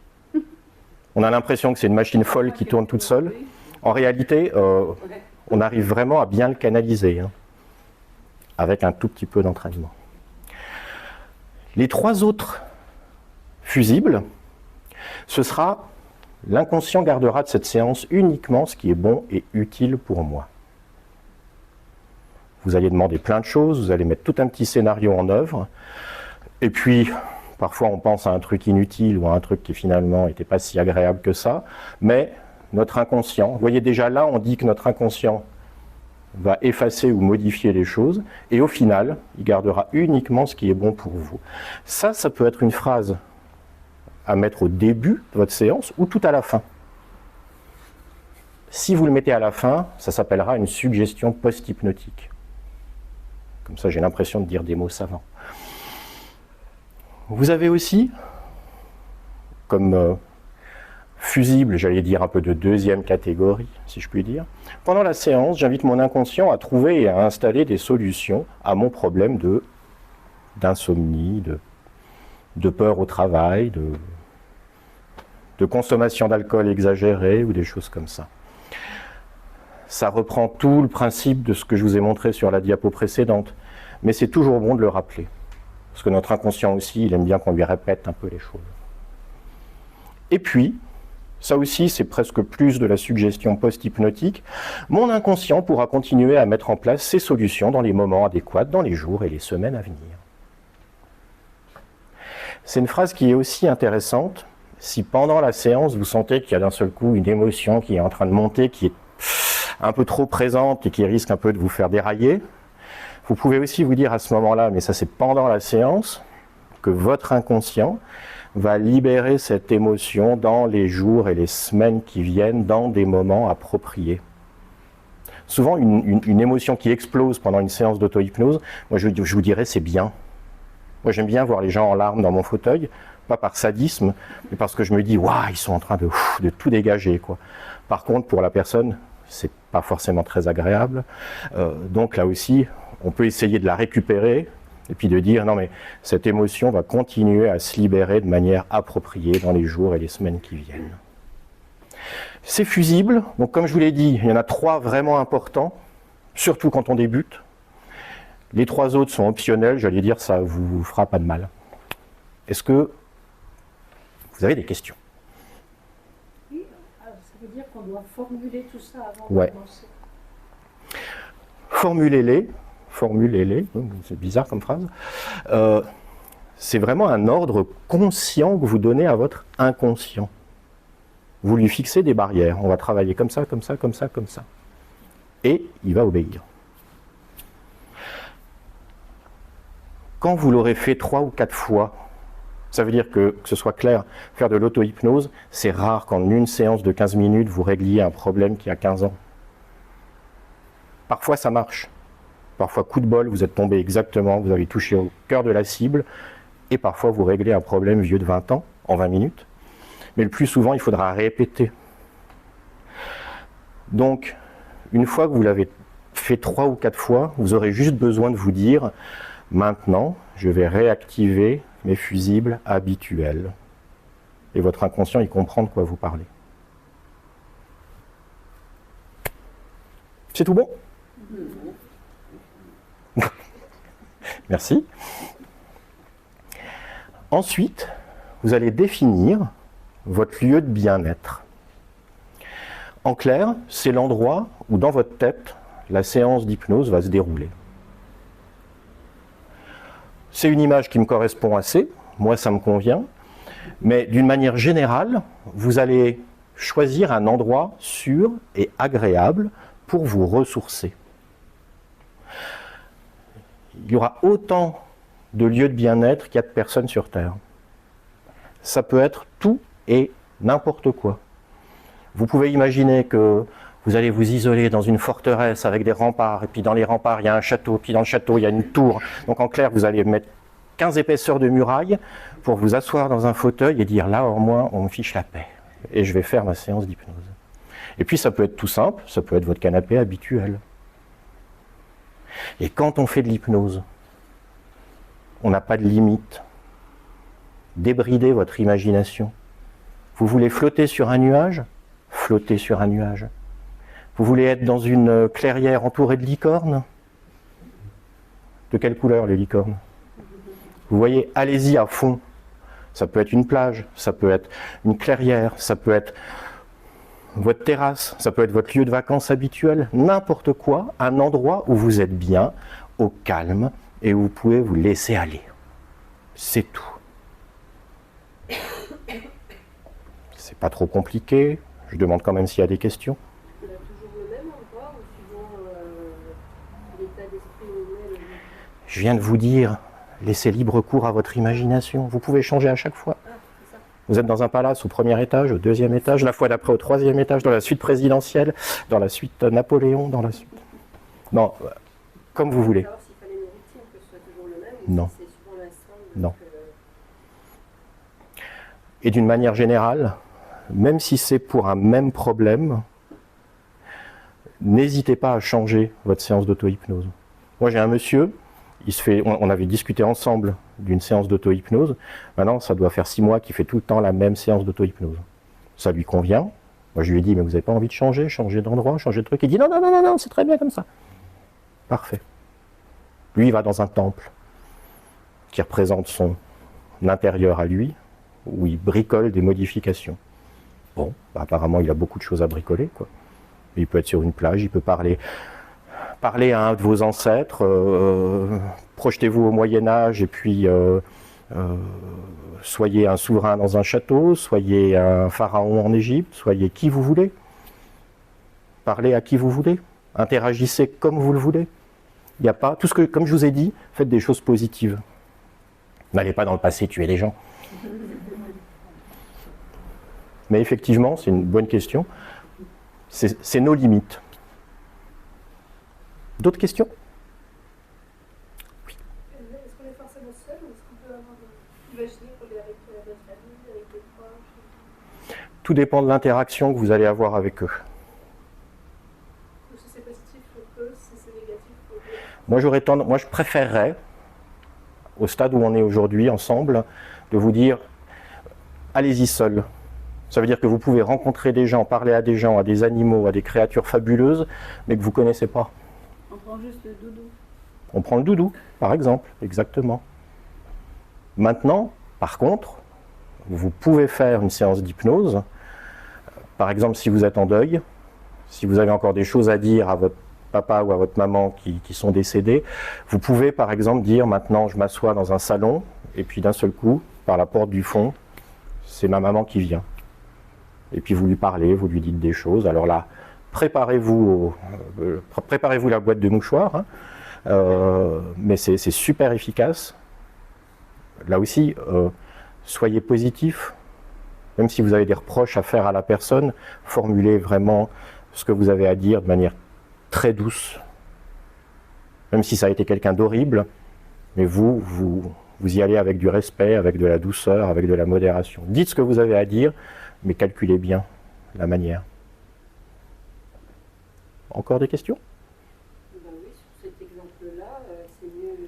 On a l'impression que c'est une machine folle qui tourne toute seule. En réalité, on arrive vraiment à bien le canaliser, avec un tout petit peu d'entraînement. Les 3 autres fusibles, ce sera l'inconscient gardera de cette séance uniquement ce qui est bon et utile pour moi. Vous allez demander plein de choses, vous allez mettre tout un petit scénario en œuvre, et puis parfois on pense à un truc inutile ou à un truc qui finalement n'était pas si agréable que ça, mais notre inconscient, vous voyez déjà là on dit que notre inconscient va effacer ou modifier les choses, et au final, il gardera uniquement ce qui est bon pour vous. Ça peut être une phrase à mettre au début de votre séance ou tout à la fin. Si vous le mettez à la fin, ça s'appellera une suggestion post-hypnotique. Comme ça, j'ai l'impression de dire des mots savants. Vous avez aussi, comme fusible, j'allais dire un peu de deuxième catégorie, si je puis dire. Pendant la séance, j'invite mon inconscient à trouver et à installer des solutions à mon problème d'insomnie, de peur au travail, de consommation d'alcool exagérée ou des choses comme ça. Ça reprend tout le principe de ce que je vous ai montré sur la diapo précédente, mais c'est toujours bon de le rappeler. Parce que notre inconscient aussi, il aime bien qu'on lui répète un peu les choses. Et puis, ça aussi, c'est presque plus de la suggestion post-hypnotique. Mon inconscient pourra continuer à mettre en place ses solutions dans les moments adéquats, dans les jours et les semaines à venir. C'est une phrase qui est aussi intéressante. Si pendant la séance, vous sentez qu'il y a d'un seul coup une émotion qui est en train de monter, qui est un peu trop présente et qui risque un peu de vous faire dérailler, vous pouvez aussi vous dire à ce moment-là, mais ça c'est pendant la séance, que votre inconscient va libérer cette émotion dans les jours et les semaines qui viennent, dans des moments appropriés. Souvent, une émotion qui explose pendant une séance d'auto-hypnose, moi je vous dirais c'est bien. Moi j'aime bien voir les gens en larmes dans mon fauteuil, pas par sadisme, mais parce que je me dis, waouh, ils sont en train de tout dégager, quoi. Par contre, pour la personne, c'est pas forcément très agréable. Donc là aussi, on peut essayer de la récupérer et puis de dire, non mais cette émotion va continuer à se libérer de manière appropriée dans les jours et les semaines qui viennent. C'est fusible, donc comme je vous l'ai dit, il y en a 3 vraiment importants, surtout quand on débute. Les 3 autres sont optionnels, j'allais dire, ça vous fera pas de mal. Est-ce que vous avez des questions? Oui, alors ça veut dire qu'on doit formuler tout ça avant Ouais. de commencer. Formulez-les, c'est bizarre comme phrase. C'est vraiment un ordre conscient que vous donnez à votre inconscient. Vous lui fixez des barrières. On va travailler comme ça, comme ça, comme ça, comme ça. Et il va obéir. Quand vous l'aurez fait 3 ou 4 fois, ça veut dire que ce soit clair, faire de l'auto-hypnose, c'est rare qu'en une séance de 15 minutes, vous régliez un problème qui a 15 ans. Parfois, ça marche. Parfois, coup de bol, vous êtes tombé exactement, vous avez touché au cœur de la cible, et parfois, vous réglez un problème vieux de 20 ans en 20 minutes. Mais le plus souvent, il faudra répéter. Donc, une fois que vous l'avez fait 3 ou 4 fois, vous aurez juste besoin de vous dire, maintenant, je vais réactiver mes fusibles habituels. Et votre inconscient, il comprend de quoi vous parlez. C'est tout bon? Merci. Ensuite, vous allez définir votre lieu de bien-être. En clair, c'est l'endroit où dans votre tête, la séance d'hypnose va se dérouler. C'est une image qui me correspond assez, moi ça me convient, mais d'une manière générale, vous allez choisir un endroit sûr et agréable pour vous ressourcer. Il y aura autant de lieux de bien-être qu'il y a de personnes sur Terre. Ça peut être tout et n'importe quoi. Vous pouvez imaginer que vous allez vous isoler dans une forteresse avec des remparts, et puis dans les remparts, il y a un château, puis dans le château, il y a une tour. Donc en clair, vous allez mettre 15 épaisseurs de murailles pour vous asseoir dans un fauteuil et dire, là, au moins, on me fiche la paix. Et je vais faire ma séance d'hypnose. Et puis ça peut être tout simple, ça peut être votre canapé habituel. Et quand on fait de l'hypnose, on n'a pas de limite. Débridez votre imagination. Vous voulez flotter sur un nuage? Flottez sur un nuage. Vous voulez être dans une clairière entourée de licornes? De quelle couleur les licornes? Vous voyez, allez-y à fond. Ça peut être une plage, ça peut être une clairière, ça peut être votre terrasse, ça peut être votre lieu de vacances habituel, n'importe quoi, un endroit où vous êtes bien, au calme, et où vous pouvez vous laisser aller. C'est tout. C'est pas trop compliqué. Je demande quand même s'il y a des questions. Il a toujours le même endroit ou suivant l'état d'esprit où on est? Je viens de vous dire, laissez libre cours à votre imagination. Vous pouvez changer à chaque fois. C'est ça. Vous êtes dans un palace au 1er étage, au 2e étage, la fois d'après au 3e étage, dans la suite présidentielle, dans la suite Napoléon, dans la suite... Non, comme vous voulez. Savoir s'il fallait une routine, que ce soit toujours le même ou Non. si c'est suivant l'instant. Non. Et d'une manière générale, même si c'est pour un même problème, n'hésitez pas à changer votre séance d'auto-hypnose. Moi j'ai un monsieur, on avait discuté ensemble d'une séance d'auto-hypnose, maintenant ça doit faire 6 mois qu'il fait tout le temps la même séance d'auto-hypnose. Ça lui convient. Moi je lui ai dit, mais vous n'avez pas envie de changer d'endroit, changer de truc? Il dit, non, non, non, non, non, c'est très bien comme ça. Parfait. Lui il va dans un temple qui représente son intérieur à lui, où il bricole des modifications. Bon, bah apparemment il a beaucoup de choses à bricoler, quoi. Il peut être sur une plage, il peut parler à un de vos ancêtres, projetez-vous au Moyen-Âge et puis soyez un souverain dans un château, soyez un pharaon en Égypte, soyez qui vous voulez. Parlez à qui vous voulez, interagissez comme vous le voulez. Il n'y a pas, tout ce que, comme je vous ai dit, faites des choses positives. N'allez pas dans le passé tuer les gens. Mais effectivement, c'est une bonne question. C'est nos limites. D'autres questions? Est-ce qu'on est forcément seul ou est-ce qu'on peut avoir imaginer qu'on est avec notre Tout dépend de l'interaction que vous allez avoir avec eux. Si c'est positif pour eux, si c'est négatif pour eux. Moi, je préférerais, au stade où on est aujourd'hui ensemble, de vous dire, allez-y seul. Ça veut dire que vous pouvez rencontrer des gens, parler à des gens, à des animaux, à des créatures fabuleuses, mais que vous ne connaissez pas. On prend juste le doudou. On prend le doudou, par exemple, exactement. Maintenant, par contre, vous pouvez faire une séance d'hypnose. Par exemple, si vous êtes en deuil, si vous avez encore des choses à dire à votre papa ou à votre maman qui sont décédés, vous pouvez par exemple dire maintenant je m'assois dans un salon et puis d'un seul coup, par la porte du fond, c'est ma maman qui vient. Et puis vous lui parlez, vous lui dites des choses. Alors là, préparez-vous la boîte de mouchoirs, hein. Mais c'est super efficace. Là aussi, soyez positif. Même si vous avez des reproches à faire à la personne, formulez vraiment ce que vous avez à dire de manière très douce. Même si ça a été quelqu'un d'horrible, mais vous y allez avec du respect, avec de la douceur, avec de la modération. Dites ce que vous avez à dire, mais calculez bien la manière. Encore des questions? Ben oui, sur cet exemple-là, c'est mieux,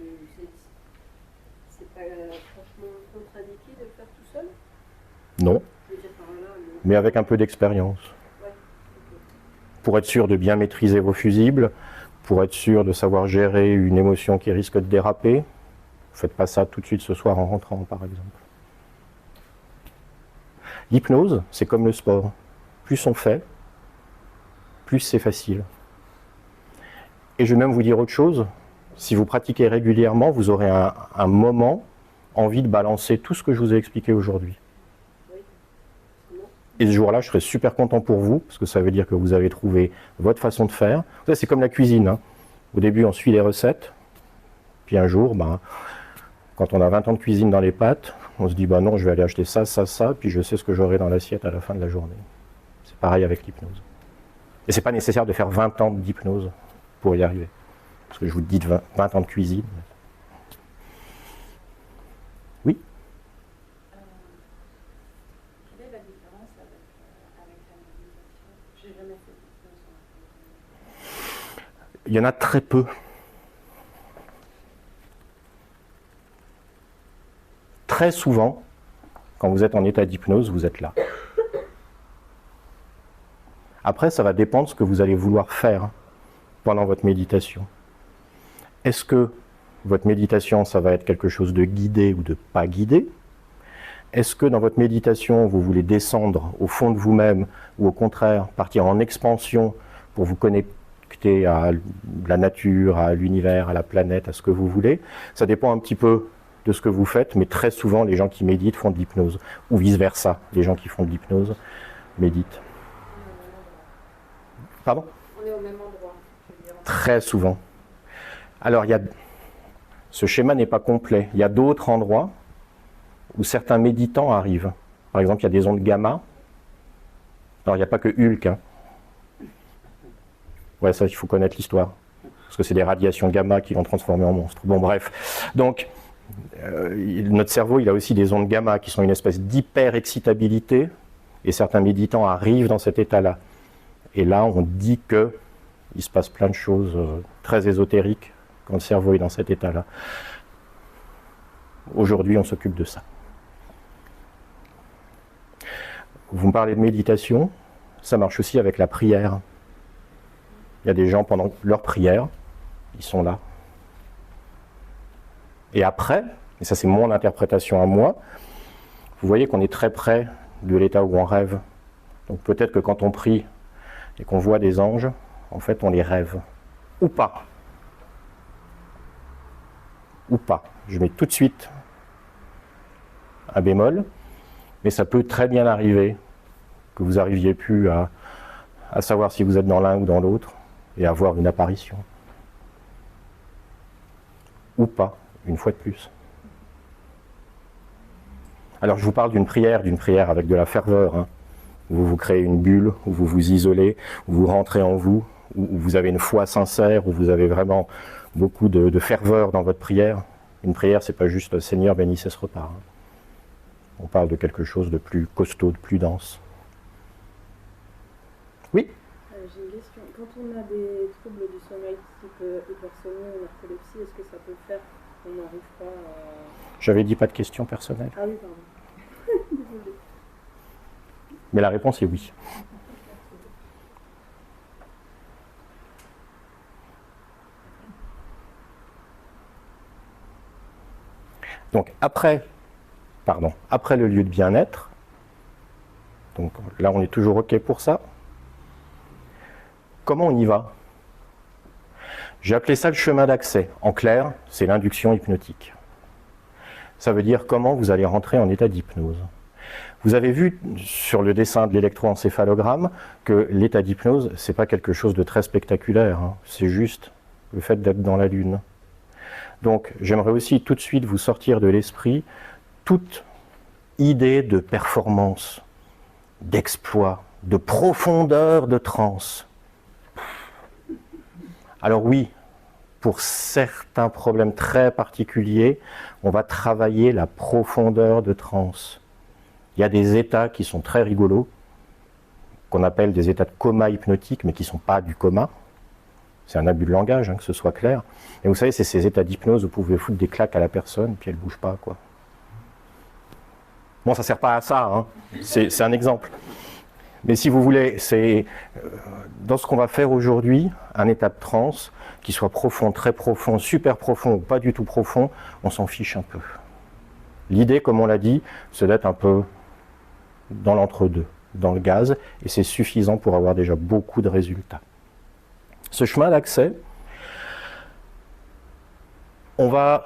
c'est pas franchement contradictif de le faire tout seul. Non, Je veux dire par là, mais avec un peu d'expérience. ouais. Pour être sûr de bien maîtriser vos fusibles, pour être sûr de savoir gérer une émotion qui risque de déraper. Ne faites pas ça tout de suite ce soir en rentrant, par exemple. L'hypnose, c'est comme le sport. Plus on fait, plus c'est facile. Et je vais même vous dire autre chose. Si vous pratiquez régulièrement, vous aurez un moment envie de balancer tout ce que je vous ai expliqué aujourd'hui. Et ce jour-là, je serai super content pour vous, parce que ça veut dire que vous avez trouvé votre façon de faire. Ça, c'est comme la cuisine, hein. Au début, on suit les recettes. Puis un jour, quand on a 20 ans de cuisine dans les pattes, on se dit, non, je vais aller acheter ça, ça, ça, puis je sais ce que j'aurai dans l'assiette à la fin de la journée. C'est pareil avec l'hypnose. Et c'est pas nécessaire de faire 20 ans d'hypnose pour y arriver. Parce que je vous dis 20 ans de cuisine. Oui? Quelle est la différence avec la méditation? J'ai jamais fait d'hypnose. Il y en a très peu. Très souvent, quand vous êtes en état d'hypnose, vous êtes là. Après, ça va dépendre de ce que vous allez vouloir faire pendant votre méditation. Est-ce que votre méditation, ça va être quelque chose de guidé ou de pas guidé? Est-ce que dans votre méditation, vous voulez descendre au fond de vous-même ou au contraire partir en expansion pour vous connecter à la nature, à l'univers, à la planète, à ce que vous voulez? Ça dépend un petit peu de ce que vous faites, mais très souvent, les gens qui méditent font de l'hypnose, ou vice-versa, les gens qui font de l'hypnose méditent. Pardon? On est au même endroit. Je veux dire. Très souvent. Alors, ce schéma n'est pas complet. Il y a d'autres endroits où certains méditants arrivent. Par exemple, il y a des ondes gamma. Alors, il n'y a pas que Hulk, hein. Ouais, ça, il faut connaître l'histoire. Parce que c'est des radiations gamma qui l'ont transformé en monstre. Bon, bref. Donc, notre cerveau, il a aussi des ondes gamma qui sont une espèce d'hyper-excitabilité. Et certains méditants arrivent dans cet état-là. Et là, on dit qu'il se passe plein de choses très ésotériques quand le cerveau est dans cet état-là. Aujourd'hui, on s'occupe de ça. Vous me parlez de méditation, ça marche aussi avec la prière. Il y a des gens, pendant leur prière, ils sont là. Et après, et ça c'est mon interprétation à moi, vous voyez qu'on est très près de l'état où on rêve. Donc peut-être que quand on prie et qu'on voit des anges, en fait on les rêve. Ou pas. Ou pas. Je mets tout de suite un bémol, mais ça peut très bien arriver que vous n'arriviez plus à savoir si vous êtes dans l'un ou dans l'autre et à voir une apparition. Ou pas, une fois de plus. Alors je vous parle d'une prière avec de la ferveur, hein, où vous vous créez une bulle, où vous vous isolez, où vous rentrez en vous, où vous avez une foi sincère, où vous avez vraiment beaucoup de ferveur dans votre prière. Une prière, c'est pas juste « Seigneur, bénissez ce repas ». On parle de quelque chose de plus costaud, de plus dense. Oui. J'ai une question. Quand on a des troubles du sommeil type hypersomnie ou narcolepsie, est-ce que ça peut faire qu'on n'arrive pas à... J'avais dit pas de questions personnelles. Ah oui, pardon. Désolée. Mais la réponse est oui. Donc après le lieu de bien-être, donc là on est toujours OK pour ça, comment on y va? J'ai appelé ça le chemin d'accès. En clair, c'est l'induction hypnotique. Ça veut dire comment vous allez rentrer en état d'hypnose. Vous avez vu sur le dessin de l'électroencéphalogramme que l'état d'hypnose, c'est pas quelque chose de très spectaculaire, hein. C'est juste le fait d'être dans la lune. Donc j'aimerais aussi tout de suite vous sortir de l'esprit toute idée de performance, d'exploit, de profondeur de transe. Alors oui, pour certains problèmes très particuliers, on va travailler la profondeur de transe. Il y a des états qui sont très rigolos, qu'on appelle des états de coma hypnotique, mais qui ne sont pas du coma. C'est un abus de langage, hein, que ce soit clair. Et vous savez, c'est ces états d'hypnose où vous pouvez foutre des claques à la personne, puis elle ne bouge pas, quoi. Bon, ça ne sert pas à ça, hein. C'est un exemple. Mais si vous voulez, c'est dans ce qu'on va faire aujourd'hui, un état de transe, qui soit profond, très profond, super profond ou pas du tout profond, on s'en fiche un peu. L'idée, comme on l'a dit, c'est d'être un peu dans l'entre-deux, dans le gaz, et c'est suffisant pour avoir déjà beaucoup de résultats. Ce chemin d'accès, on a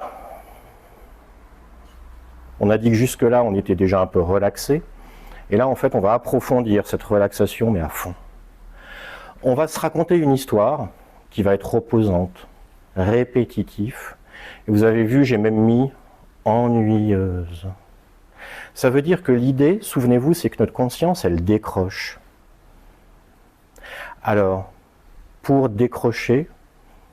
dit que jusque-là, on était déjà un peu relaxé, et là, en fait, on va approfondir cette relaxation, mais à fond. On va se raconter une histoire qui va être reposante, répétitive, et vous avez vu, j'ai même mis ennuyeuse. Ça veut dire que l'idée, souvenez-vous, c'est que notre conscience, elle décroche. Alors, pour décrocher,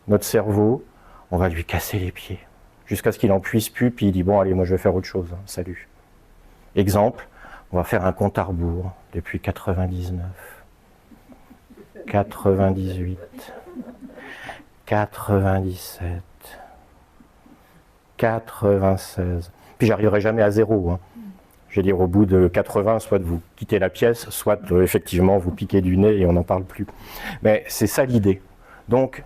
notre cerveau, on va lui casser les pieds, jusqu'à ce qu'il n'en puisse plus, puis il dit, bon, allez, moi je vais faire autre chose, hein, salut. Exemple, on va faire un compte à rebours depuis 99, 98, 97, 96, puis j'arriverai jamais à zéro, hein. Je vais dire, au bout de 80, soit vous quittez la pièce, soit effectivement vous piquez du nez et on n'en parle plus. Mais c'est ça l'idée. Donc,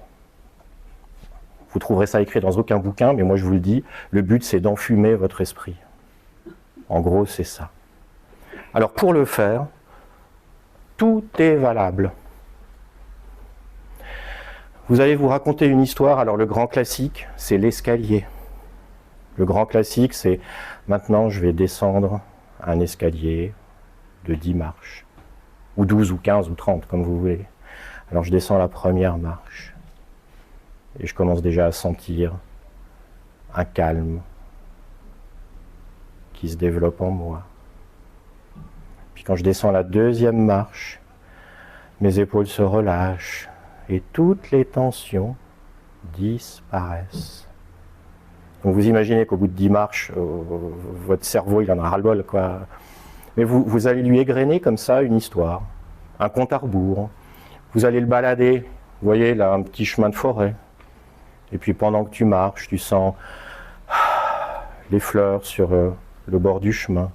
vous trouverez ça écrit dans aucun bouquin, mais moi je vous le dis, le but c'est d'enfumer votre esprit. En gros, c'est ça. Alors pour le faire, tout est valable. Vous allez vous raconter une histoire, alors le grand classique, c'est l'escalier. Le grand classique, c'est maintenant je vais descendre un escalier de 10 marches, ou 12, ou 15, ou 30, comme vous voulez. Alors je descends la première marche, et je commence déjà à sentir un calme qui se développe en moi. Puis quand je descends la deuxième marche, mes épaules se relâchent, et toutes les tensions disparaissent. Donc vous imaginez qu'au bout de 10 marches, votre cerveau, il en a ras-le-bol, quoi. Mais vous allez lui égrener comme ça une histoire, un compte à rebours. Vous allez le balader, vous voyez là, un petit chemin de forêt. Et puis pendant que tu marches, tu sens les fleurs sur le bord du chemin,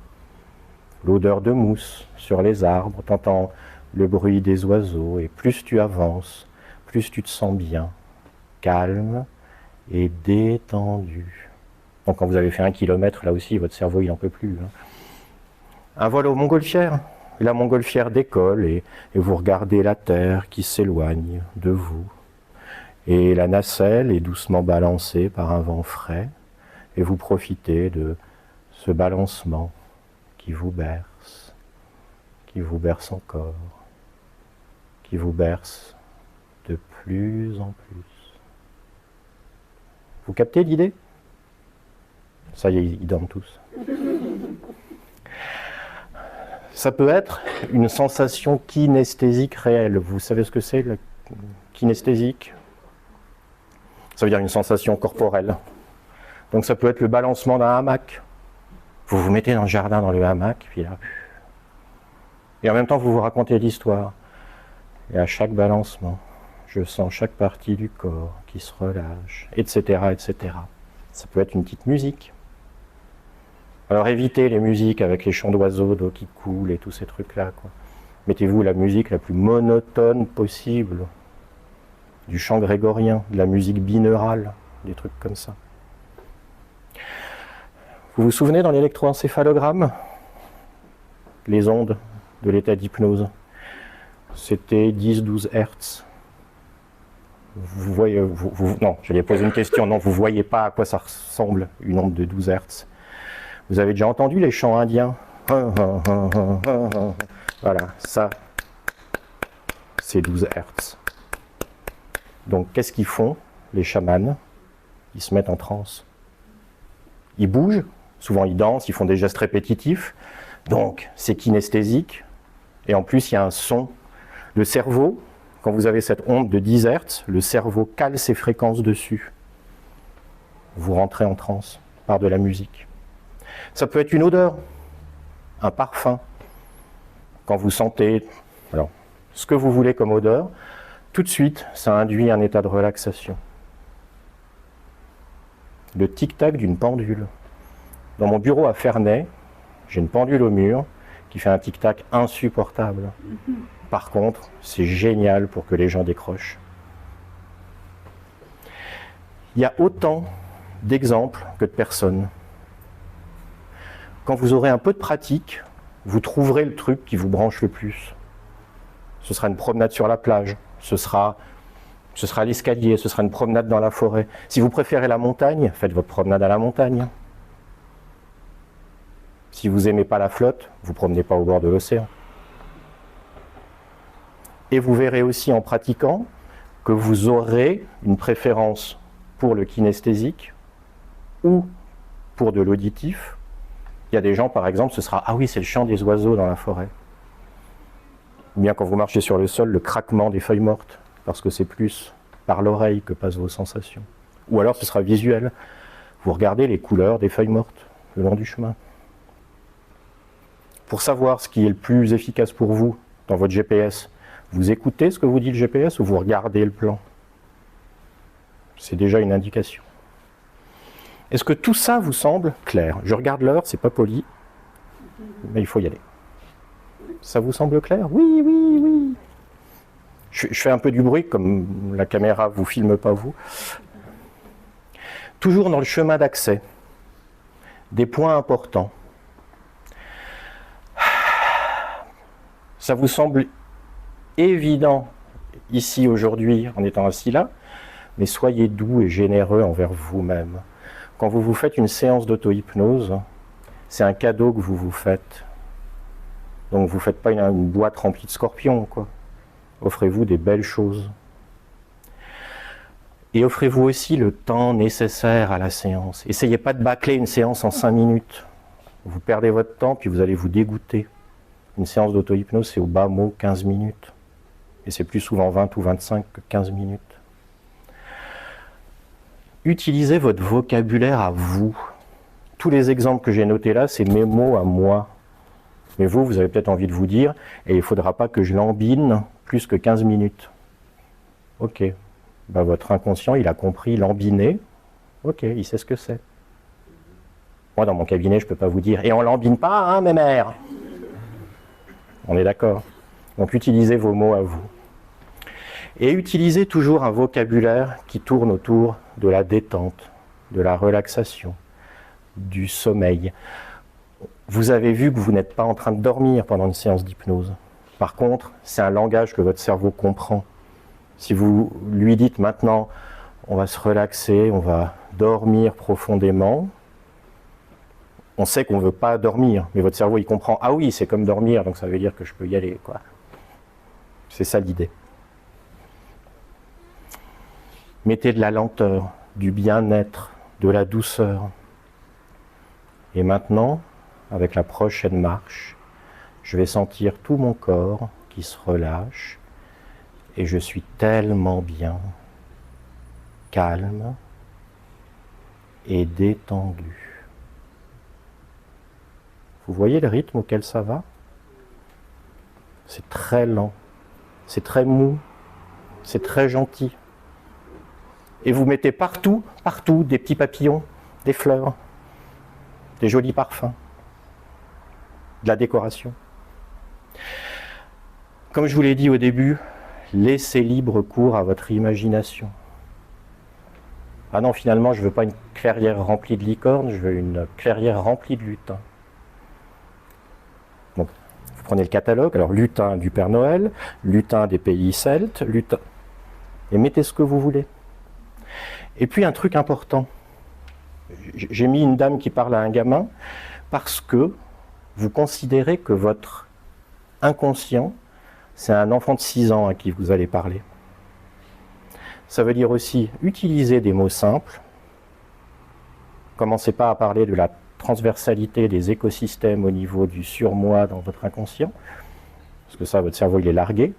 l'odeur de mousse sur les arbres, tu entends le bruit des oiseaux. Et plus tu avances, plus tu te sens bien, calme et détendu. Donc quand vous avez fait 1 kilomètre, là aussi, votre cerveau, il n'en peut plus, hein. Un vol aux montgolfières. La montgolfière décolle et vous regardez la terre qui s'éloigne de vous. Et la nacelle est doucement balancée par un vent frais et vous profitez de ce balancement qui vous berce encore, qui vous berce de plus en plus. Vous captez l'idée? Ça y est, ils dorment tous. Ça peut être une sensation kinesthésique réelle. Vous savez ce que c'est, la kinesthésique? Ça veut dire une sensation corporelle. Donc ça peut être le balancement d'un hamac. Vous vous mettez dans le jardin, dans le hamac, puis là... Et en même temps, vous vous racontez l'histoire. Et à chaque balancement, je sens chaque partie du corps qui se relâche, etc., etc. Ça peut être une petite musique. Alors évitez les musiques avec les chants d'oiseaux, d'eau qui coule et tous ces trucs-là, quoi. Mettez-vous la musique la plus monotone possible, du chant grégorien, de la musique binaurale, des trucs comme ça. Vous vous souvenez dans l'électroencéphalogramme, les ondes de l'état d'hypnose, c'était 10-12 Hertz. Vous voyez, non, j'allais poser une question, non, vous ne voyez pas à quoi ça ressemble, une onde de 12 Hertz. Vous avez déjà entendu les chants indiens? Voilà, ça, c'est 12 Hertz. Donc, qu'est-ce qu'ils font, les chamans? Ils se mettent en transe. Ils bougent, souvent ils dansent, ils font des gestes répétitifs. Donc, c'est kinesthésique. Et en plus, il y a un son. Le cerveau, quand vous avez cette onde de 10 Hertz, le cerveau cale ses fréquences dessus. Vous rentrez en transe par de la musique. Ça peut être une odeur, un parfum. Quand vous sentez alors, ce que vous voulez comme odeur, tout de suite, ça induit un état de relaxation. Le tic-tac d'une pendule. Dans mon bureau à Ferney, j'ai une pendule au mur qui fait un tic-tac insupportable. Par contre, c'est génial pour que les gens décrochent. Il y a autant d'exemples que de personnes. Quand vous aurez un peu de pratique, vous trouverez le truc qui vous branche le plus. Ce sera une promenade sur la plage, ce sera l'escalier, ce sera une promenade dans la forêt. Si vous préférez la montagne, faites votre promenade à la montagne. Si vous n'aimez pas la flotte, vous ne promenez pas au bord de l'océan. Et vous verrez aussi en pratiquant que vous aurez une préférence pour le kinesthésique ou pour de l'auditif. Il y a des gens, par exemple, ce sera « Ah oui, c'est le chant des oiseaux dans la forêt ». Ou bien quand vous marchez sur le sol, le craquement des feuilles mortes, parce que c'est plus par l'oreille que passent vos sensations. Ou alors ce sera visuel. Vous regardez les couleurs des feuilles mortes le long du chemin. Pour savoir ce qui est le plus efficace pour vous dans votre GPS, vous écoutez ce que vous dit le GPS ou vous regardez le plan? C'est déjà une indication. Est-ce que tout ça vous semble clair? Je regarde l'heure, c'est pas poli, mais il faut y aller. Ça vous semble clair? Oui, oui, oui. Je fais un peu du bruit, comme la caméra vous filme pas vous. Toujours dans le chemin d'accès, des points importants. Ça vous semble évident ici aujourd'hui en étant assis là, mais soyez doux et généreux envers vous-même. Quand vous vous faites une séance d'auto-hypnose, c'est un cadeau que vous vous faites. Donc vous ne faites pas une boîte remplie de scorpions, quoi. Offrez-vous des belles choses. Et offrez-vous aussi le temps nécessaire à la séance. Essayez pas de bâcler une séance en 5 minutes. Vous perdez votre temps, puis vous allez vous dégoûter. Une séance d'auto-hypnose, c'est au bas mot 15 minutes. Et c'est plus souvent 20 ou 25 que 15 minutes. Utilisez votre vocabulaire à vous. Tous les exemples que j'ai notés là, c'est mes mots à moi. Mais vous, vous avez peut-être envie de vous dire, et il ne faudra pas que je lambine plus que 15 minutes. Ok. Ben, votre inconscient, il a compris lambiner. Ok, il sait ce que c'est. Moi, dans mon cabinet, je ne peux pas vous dire, et on lambine pas, hein, mes mères? On est d'accord? Donc, utilisez vos mots à vous. Et utilisez toujours un vocabulaire qui tourne autour de la détente, de la relaxation, du sommeil. Vous avez vu que vous n'êtes pas en train de dormir pendant une séance d'hypnose. Par contre, c'est un langage que votre cerveau comprend. Si vous lui dites maintenant, on va se relaxer, on va dormir profondément, on sait qu'on ne veut pas dormir, mais votre cerveau il comprend, ah oui, c'est comme dormir, donc ça veut dire que je peux y aller, quoi. C'est ça l'idée. Mettez de la lenteur, du bien-être, de la douceur. Et maintenant, avec la prochaine marche, je vais sentir tout mon corps qui se relâche et je suis tellement bien, calme et détendu. Vous voyez le rythme auquel ça va? C'est très lent, c'est très mou, c'est très gentil. Et vous mettez partout, partout, des petits papillons, des fleurs, des jolis parfums, de la décoration. Comme je vous l'ai dit au début, laissez libre cours à votre imagination. Ah non, finalement, je ne veux pas une clairière remplie de licornes, je veux une clairière remplie de lutins. Donc, vous prenez le catalogue, alors lutin du Père Noël, lutin des pays celtes, lutin... Et mettez ce que vous voulez. Et puis un truc important, j'ai mis une dame qui parle à un gamin parce que vous considérez que votre inconscient, c'est un enfant de 6 ans à qui vous allez parler. Ça veut dire aussi utiliser des mots simples. Commencez pas à parler de la transversalité des écosystèmes au niveau du surmoi dans votre inconscient, parce que ça, votre cerveau, il est largué.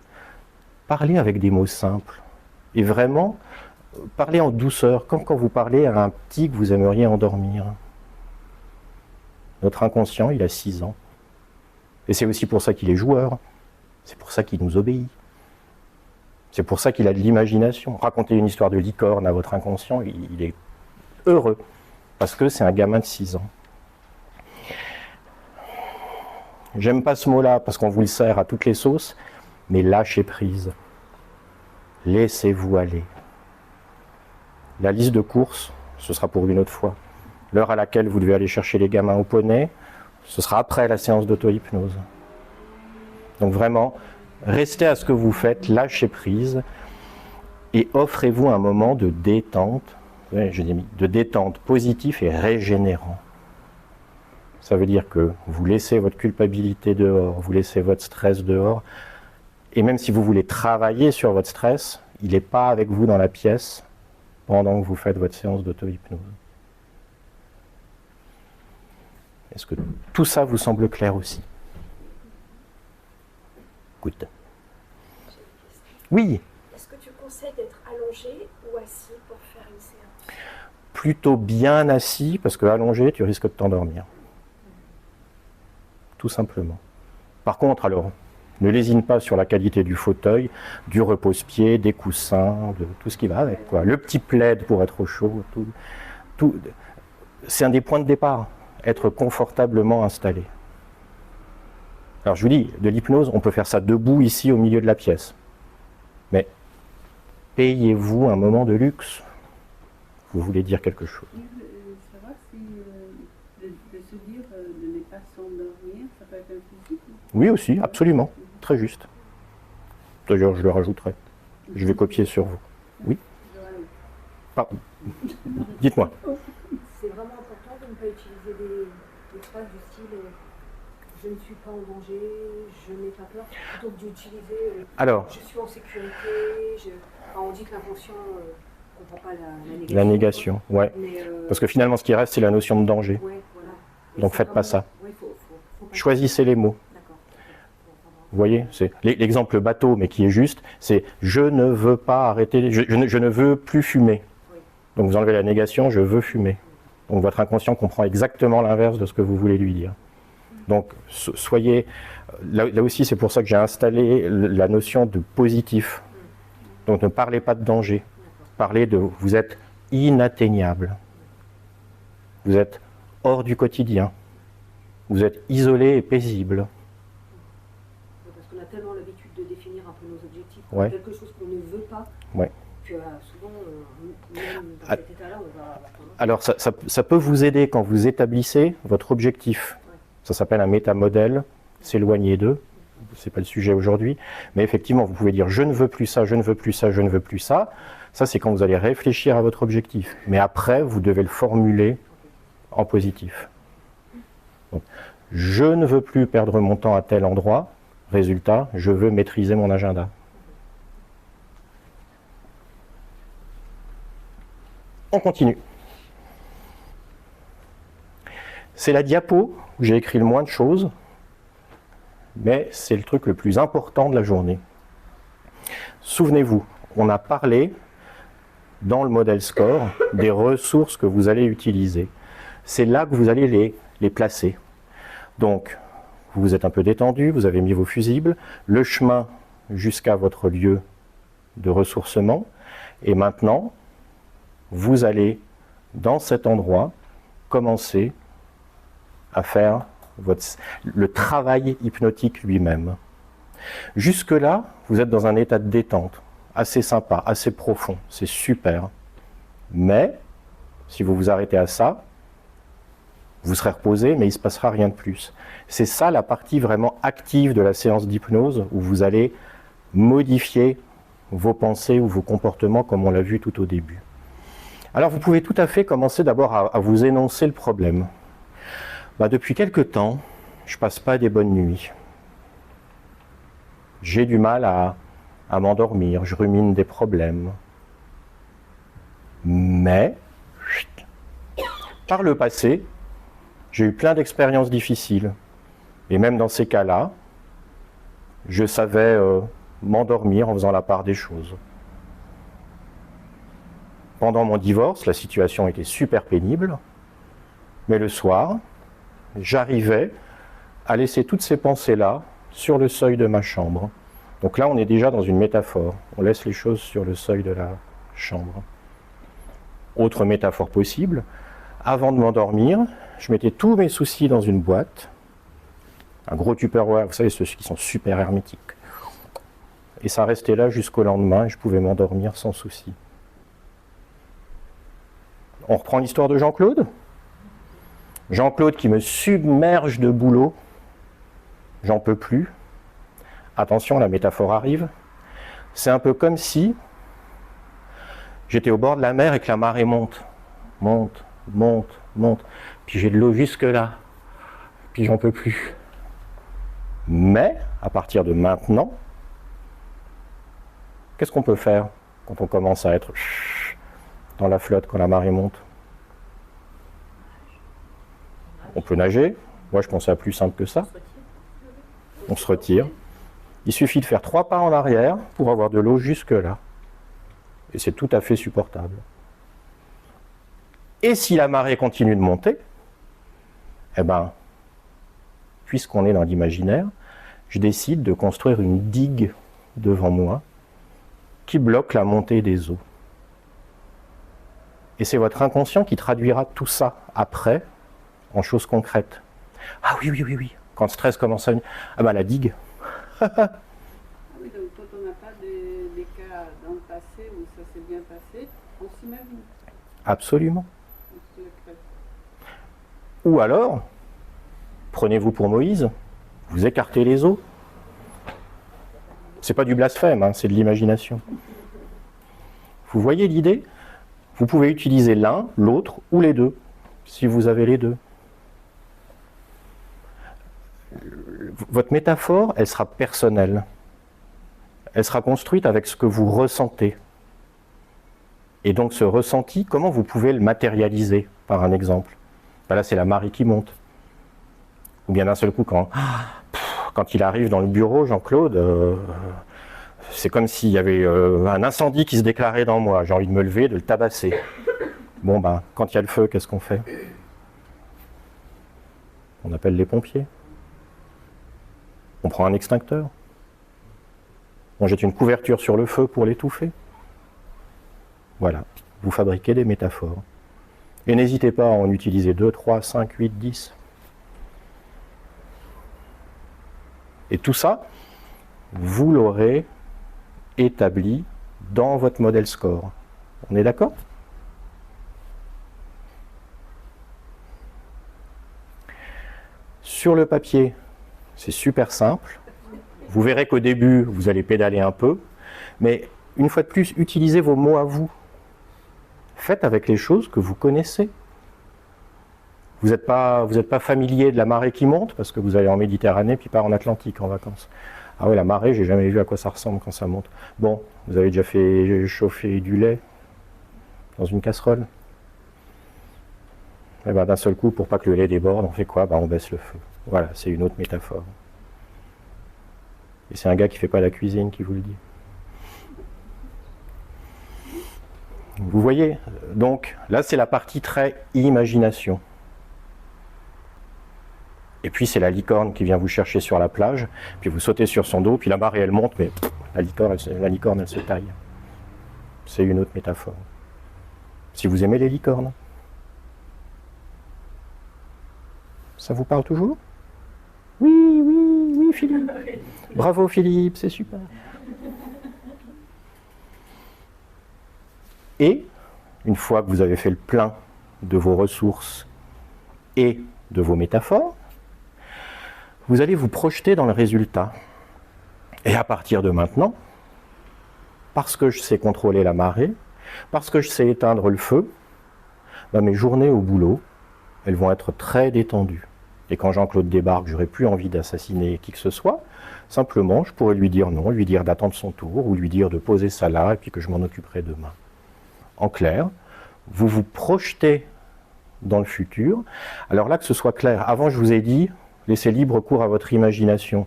Parlez avec des mots simples. Et vraiment, parlez en douceur, comme quand vous parlez à un petit que vous aimeriez endormir. Notre inconscient, il a 6 ans. Et c'est aussi pour ça qu'il est joueur. C'est pour ça qu'il nous obéit. C'est pour ça qu'il a de l'imagination. Raconter une histoire de licorne à votre inconscient, il est heureux. Parce que c'est un gamin de 6 ans. J'aime pas ce mot-là parce qu'on vous le sert à toutes les sauces, mais lâchez prise. Laissez-vous aller. La liste de courses, ce sera pour une autre fois. L'heure à laquelle vous devez aller chercher les gamins au poney, ce sera après la séance d'auto-hypnose. Donc vraiment, restez à ce que vous faites, lâchez prise et offrez-vous un moment de détente, de détente positif et régénérant. Ça veut dire que vous laissez votre culpabilité dehors, vous laissez votre stress dehors, et même si vous voulez travailler sur votre stress, il n'est pas avec vous dans la pièce pendant que vous faites votre séance d'auto-hypnose. Est-ce que tout ça vous semble clair aussi? Good. Oui. Est-ce que tu conseilles d'être allongé ou assis pour faire une séance? Plutôt bien assis, parce que allongé, tu risques de t'endormir. Tout simplement. Par contre, alors, ne lésine pas sur la qualité du fauteuil, du repose-pied, des coussins, de tout ce qui va avec, quoi. Le petit plaid pour être au chaud, tout. C'est un des points de départ, être confortablement installé. Alors je vous dis, de l'hypnose, on peut faire ça debout ici au milieu de la pièce. Mais payez-vous un moment de luxe. Vous voulez dire quelque chose? Savoir si de se dire de ne pas s'endormir, ça peut être un physique? Oui aussi, absolument. Très juste. D'ailleurs, je le rajouterai. Je vais copier sur vous. Oui? Pardon. Dites-moi. C'est vraiment important de ne pas utiliser des phrases du style je ne suis pas en danger, je n'ai pas peur, plutôt que d'utiliser Alors, je suis en sécurité, on dit que l'inconscient ne comprend pas la négation. la négation, ouais. Mais, Parce que finalement, ce qui reste, c'est la notion de danger. ouais, voilà. Donc faites pas ça. Ouais, faut pas Choisissez les mots. D'accord. Vous voyez, c'est l'exemple bateau, mais qui est juste, c'est je ne veux pas arrêter, je ne veux plus fumer. Oui. Donc vous enlevez la négation, je veux fumer. Donc votre inconscient comprend exactement l'inverse de ce que vous voulez lui dire. Donc soyez, là aussi c'est pour ça que j'ai installé la notion de positif. Donc ne parlez pas de danger, parlez de vous êtes inatteignable. Vous êtes hors du quotidien. Vous êtes isolé et paisible. Parce qu'on a tellement l'habitude de définir un peu nos objectifs, Ouais. quelque chose qu'on ne veut pas, Ouais. que souvent, même dans Ah. cet état-là, on va avoir tendance. Alors ça peut vous aider quand vous établissez votre objectif. Ça s'appelle un métamodèle, s'éloigner d'eux. C'est pas le sujet aujourd'hui. Mais effectivement, vous pouvez dire je ne veux plus ça, je ne veux plus ça, je ne veux plus ça. Ça, c'est quand vous allez réfléchir à votre objectif. Mais après, vous devez le formuler en positif. Donc, je ne veux plus perdre mon temps à tel endroit. Résultat, je veux maîtriser mon agenda. On continue. C'est la diapo où j'ai écrit le moins de choses, mais c'est le truc le plus important de la journée. Souvenez-vous, on a parlé dans le modèle SCORE des ressources que vous allez utiliser. C'est là que vous allez les placer. Donc, vous êtes un peu détendu, vous avez mis vos fusibles, le chemin, jusqu'à votre lieu de ressourcement. Et maintenant, vous allez, dans cet endroit, commencer à faire le travail hypnotique lui-même. Jusque-là, vous êtes dans un état de détente, assez sympa, assez profond, c'est super. Mais, si vous vous arrêtez à ça, vous serez reposé, mais il ne se passera rien de plus. C'est ça la partie vraiment active de la séance d'hypnose, où vous allez modifier vos pensées ou vos comportements, comme on l'a vu tout au début. Alors vous pouvez tout à fait commencer d'abord à vous énoncer le problème. Depuis quelque temps, je ne passe pas des bonnes nuits. J'ai du mal à m'endormir, je rumine des problèmes. Mais, par le passé, j'ai eu plein d'expériences difficiles. Et même dans ces cas-là, je savais m'endormir en faisant la part des choses. Pendant mon divorce, la situation était super pénible. Mais le soir, j'arrivais à laisser toutes ces pensées-là sur le seuil de ma chambre. Donc là, on est déjà dans une métaphore. On laisse les choses sur le seuil de la chambre. Autre métaphore possible, avant de m'endormir, je mettais tous mes soucis dans une boîte, un gros Tupperware, vous savez, ceux qui sont super hermétiques. Et ça restait là jusqu'au lendemain et je pouvais m'endormir sans souci. On reprend l'histoire de Jean-Claude. Jean-Claude qui me submerge de boulot. J'en peux plus. Attention, la métaphore arrive. C'est un peu comme si j'étais au bord de la mer et que la marée monte. Monte, monte, monte. Puis j'ai de l'eau jusque là. Puis j'en peux plus. Mais, à partir de maintenant, qu'est-ce qu'on peut faire quand on commence à être dans la flotte, quand la marée monte? On peut nager. Moi, je pensais à plus simple que ça. On se retire. Il suffit de faire 3 pas en arrière pour avoir de l'eau jusque là. Et c'est tout à fait supportable. Et si la marée continue de monter, eh ben, puisqu'on est dans l'imaginaire, je décide de construire une digue devant moi qui bloque la montée des eaux. Et c'est votre inconscient qui traduira tout ça après en choses concrètes. Ah oui, oui, oui, oui. Quand le stress commence à venir, ah ben la digue. Ah oui, donc quand on n'a pas des cas dans le passé où ça s'est bien passé, on s'imagine. Absolument. On se le crée. Ou alors, prenez-vous pour Moïse, vous écartez les eaux. C'est pas du blasphème, hein, c'est de l'imagination. Vous voyez l'idée? Vous pouvez utiliser l'un, l'autre ou les deux, si vous avez les deux. Votre métaphore, elle sera personnelle. Elle sera construite avec ce que vous ressentez. Et donc ce ressenti, comment vous pouvez le matérialiser par un exemple? Ben là, c'est la marée qui monte. Ou bien d'un seul coup, quand il arrive dans le bureau, Jean-Claude, c'est comme s'il y avait un incendie qui se déclarait dans moi. J'ai envie de me lever, de le tabasser. Bon, ben, quand il y a le feu, qu'est-ce qu'on fait? On appelle les pompiers. On prend un extincteur. On jette une couverture sur le feu pour l'étouffer. Voilà, vous fabriquez des métaphores. Et n'hésitez pas à en utiliser 2, 3, 5, 8, 10. Et tout ça, vous l'aurez établi dans votre modèle score. On est d'accord? Sur le papier, c'est super simple. Vous verrez qu'au début, vous allez pédaler un peu. Mais une fois de plus, utilisez vos mots à vous. Faites avec les choses que vous connaissez. Vous n'êtes pas familier de la marée qui monte, parce que vous allez en Méditerranée, puis pas en Atlantique en vacances. Ah oui, la marée, j'ai jamais vu à quoi ça ressemble quand ça monte. Bon, vous avez déjà fait chauffer du lait dans une casserole? Et ben, d'un seul coup, pour pas que le lait déborde, on fait quoi? Ben, on baisse le feu. Voilà, c'est une autre métaphore. Et c'est un gars qui fait pas la cuisine qui vous le dit. Vous voyez? Donc, là, c'est la partie très imagination. Et puis c'est la licorne qui vient vous chercher sur la plage, puis vous sautez sur son dos, puis la marée elle monte, mais la licorne elle se taille. C'est une autre métaphore. Si vous aimez les licornes, ça vous parle toujours? Oui, oui, oui, Philippe. Bravo Philippe, c'est super. Et, une fois que vous avez fait le plein de vos ressources et de vos métaphores, vous allez vous projeter dans le résultat. Et à partir de maintenant, parce que je sais contrôler la marée, parce que je sais éteindre le feu, ben mes journées au boulot, elles vont être très détendues. Et quand Jean-Claude débarque, j'aurai plus envie d'assassiner qui que ce soit. Simplement, je pourrais lui dire non, lui dire d'attendre son tour, ou lui dire de poser ça là, et puis que je m'en occuperai demain. En clair, vous vous projetez dans le futur. Alors là, que ce soit clair, avant je vous ai dit, laissez libre cours à votre imagination.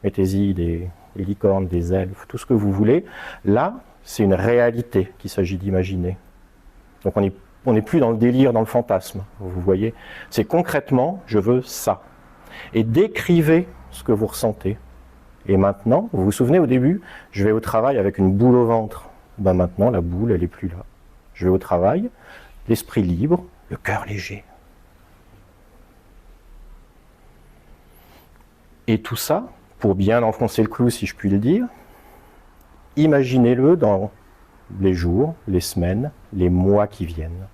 Mettez-y des licornes, des elfes, tout ce que vous voulez. Là, c'est une réalité qu'il s'agit d'imaginer. Donc on n'est plus dans le délire, dans le fantasme, vous voyez. C'est concrètement, je veux ça. Et décrivez ce que vous ressentez. Et maintenant, vous vous souvenez au début, je vais au travail avec une boule au ventre. Ben maintenant, la boule, elle n'est plus là. Je vais au travail, l'esprit libre, le cœur léger. Et tout ça, pour bien enfoncer le clou, si je puis le dire, imaginez-le dans les jours, les semaines, les mois qui viennent.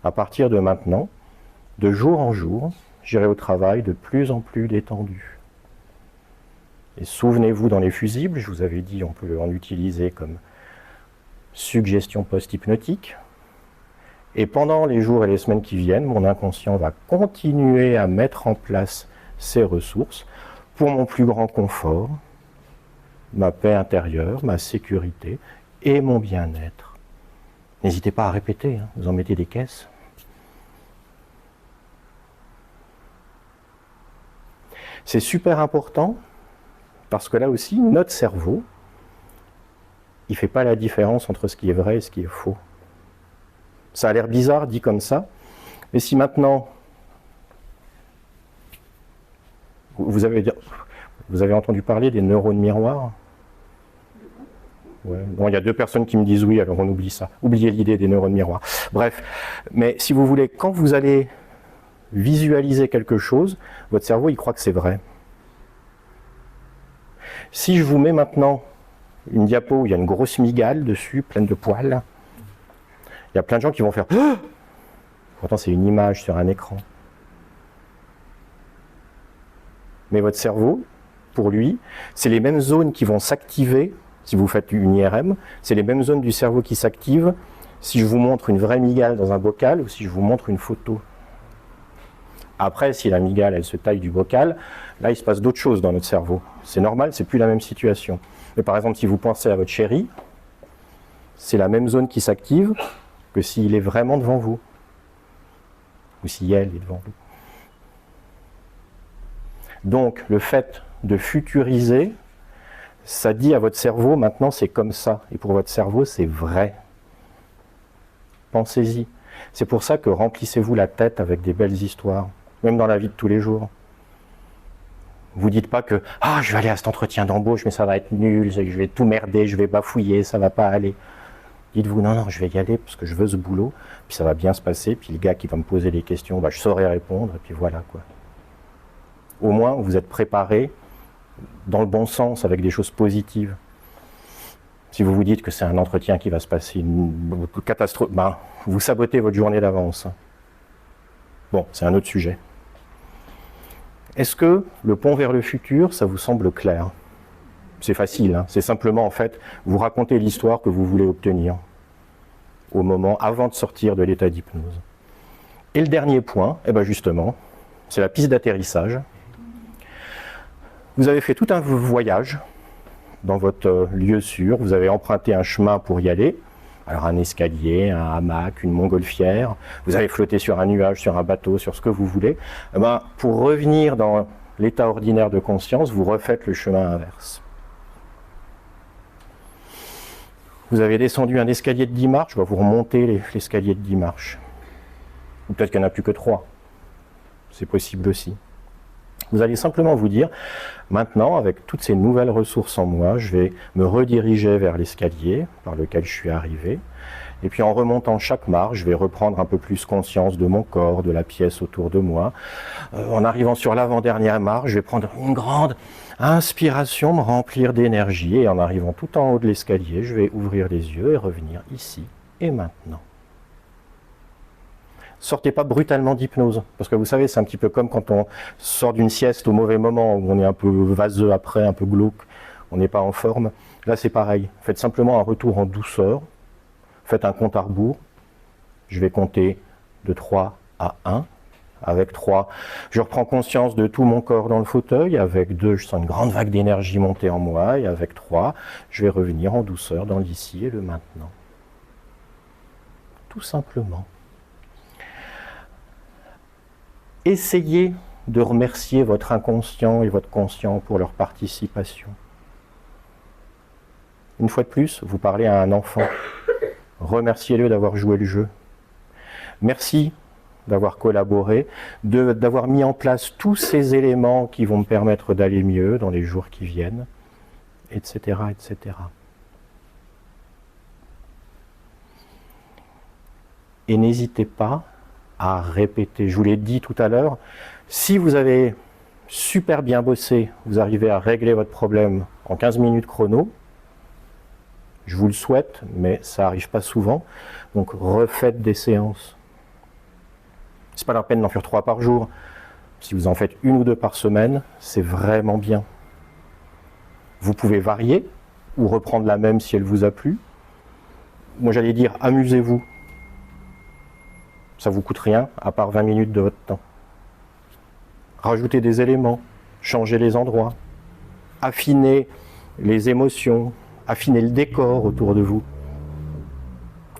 À partir de maintenant, de jour en jour, j'irai au travail de plus en plus détendu. Et souvenez-vous, dans les fusibles, je vous avais dit, on peut en utiliser comme suggestion post-hypnotique. Et pendant les jours et les semaines qui viennent, mon inconscient va continuer à mettre en place ces ressources pour mon plus grand confort, ma paix intérieure, ma sécurité et mon bien-être. N'hésitez pas à répéter, hein, vous en mettez des caisses. C'est super important parce que là aussi, notre cerveau, il ne fait pas la différence entre ce qui est vrai et ce qui est faux. Ça a l'air bizarre dit comme ça, mais si maintenant, vous avez entendu parler des neurones miroirs? Ouais. Bon, il y a 2 personnes qui me disent oui, alors on oublie ça. Oubliez l'idée des neurones miroirs. Bref, mais si vous voulez, quand vous allez visualiser quelque chose, votre cerveau, il croit que c'est vrai. Si je vous mets maintenant une diapo où il y a une grosse migale dessus, pleine de poils, il y a plein de gens qui vont faire oh! Pourtant c'est une image sur un écran. Mais votre cerveau, pour lui, c'est les mêmes zones qui vont s'activer, si vous faites une IRM, c'est les mêmes zones du cerveau qui s'activent si je vous montre une vraie migale dans un bocal ou si je vous montre une photo. Après, si la migale, elle se taille du bocal, là, il se passe d'autres choses dans notre cerveau. C'est normal, c'est plus la même situation. Mais par exemple, si vous pensez à votre chéri, c'est la même zone qui s'active que s'il est vraiment devant vous. Ou si elle est devant vous. Donc, le fait de futuriser, ça dit à votre cerveau, maintenant c'est comme ça. Et pour votre cerveau, c'est vrai. Pensez-y. C'est pour ça que remplissez-vous la tête avec des belles histoires, même dans la vie de tous les jours. Vous dites pas que « Ah, je vais aller à cet entretien d'embauche, mais ça va être nul, je vais tout merder, je vais bafouiller, ça va pas aller. » Dites-vous « Non, non, je vais y aller parce que je veux ce boulot, puis ça va bien se passer, puis le gars qui va me poser des questions, bah, je saurai répondre, et puis voilà, quoi. » Au moins, vous êtes préparé dans le bon sens, avec des choses positives. Si vous vous dites que c'est un entretien qui va se passer une catastrophe, ben, vous sabotez votre journée d'avance. Bon, c'est un autre sujet. Est-ce que le pont vers le futur, ça vous semble clair? C'est facile, hein. C'est simplement, en fait, vous racontez l'histoire que vous voulez obtenir au moment, avant de sortir de l'état d'hypnose. Et le dernier point, eh ben justement, c'est la piste d'atterrissage. Vous avez fait tout un voyage dans votre lieu sûr, vous avez emprunté un chemin pour y aller, alors un escalier, un hamac, une montgolfière, vous avez flotté sur un nuage, sur un bateau, sur ce que vous voulez. Eh ben, pour revenir dans l'état ordinaire de conscience, vous refaites le chemin inverse. Vous avez descendu un escalier de 10 marches, vous remontez l'escalier de 10 marches. Ou peut-être qu'il n'y en a plus que 3. c'est possible aussi. Vous allez simplement vous dire, maintenant, avec toutes ces nouvelles ressources en moi, je vais me rediriger vers l'escalier par lequel je suis arrivé. Et puis en remontant chaque marche, je vais reprendre un peu plus conscience de mon corps, de la pièce autour de moi. En arrivant sur l'avant-dernière marche, je vais prendre une grande inspiration, me remplir d'énergie. Et en arrivant tout en haut de l'escalier, je vais ouvrir les yeux et revenir ici et maintenant. Sortez pas brutalement d'hypnose, parce que vous savez, c'est un petit peu comme quand on sort d'une sieste au mauvais moment, où on est un peu vaseux après, un peu glauque, on n'est pas en forme. Là, c'est pareil. Faites simplement un retour en douceur. Faites un compte à rebours. Je vais compter de 3 à 1. Avec 3, je reprends conscience de tout mon corps dans le fauteuil. Avec 2, je sens une grande vague d'énergie monter en moi. Et avec 3, je vais revenir en douceur dans l'ici et le maintenant. Tout simplement. Essayez de remercier votre inconscient et votre conscient pour leur participation. Une fois de plus, vous parlez à un enfant. Remerciez-le d'avoir joué le jeu. Merci d'avoir collaboré, d'avoir mis en place tous ces éléments qui vont me permettre d'aller mieux dans les jours qui viennent, etc., etc. Et n'hésitez pas à répéter. Je vous l'ai dit tout à l'heure, si vous avez super bien bossé, vous arrivez à régler votre problème en 15 minutes chrono, je vous le souhaite, mais ça n'arrive pas souvent, donc refaites des séances. C'est pas la peine d'en faire 3 par jour. Si vous en faites 1 ou 2 par semaine, c'est vraiment bien. Vous pouvez varier, ou reprendre la même si elle vous a plu. Moi j'allais dire, amusez-vous. Ça ne vous coûte rien, à part 20 minutes de votre temps. Rajoutez des éléments, changez les endroits, affinez les émotions, affinez le décor autour de vous.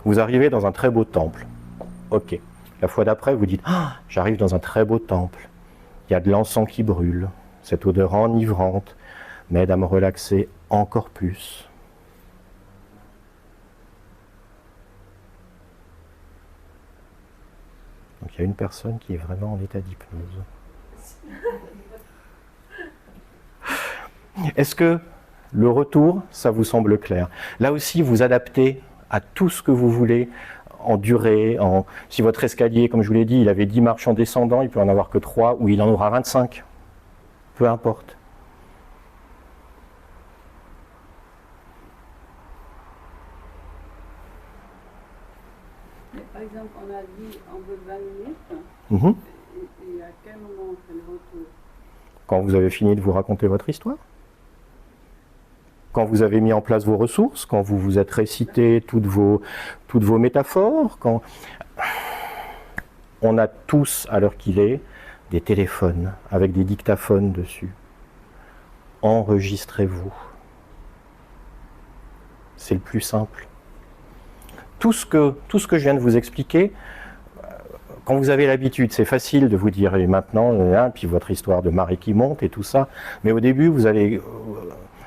Vous arrivez dans un très beau temple. Ok. La fois d'après, vous dites « Ah, j'arrive dans un très beau temple. Il y a de l'encens qui brûle. Cette odeur enivrante m'aide à me relaxer encore plus. » Donc il y a une personne qui est vraiment en état d'hypnose. Est-ce que le retour, ça vous semble clair? Là aussi, vous adaptez à tout ce que vous voulez en durée. Si votre escalier, comme je vous l'ai dit, il avait 10 marches en descendant, il peut en avoir que 3 ou il en aura 25. Peu importe. Par exemple, on a dit en bout de 20 minutes, Mhm. et à quel moment on fait le retour? Quand vous avez fini de vous raconter votre histoire, quand vous avez mis en place vos ressources, quand vous vous êtes récité toutes vos métaphores, quand on a tous, à l'heure qu'il est, des téléphones avec des dictaphones dessus. Enregistrez-vous. C'est le plus simple. Tout ce que je viens de vous expliquer, quand vous avez l'habitude, c'est facile de vous dire, et maintenant, puis votre histoire de marée qui monte et tout ça, mais au début, vous allez...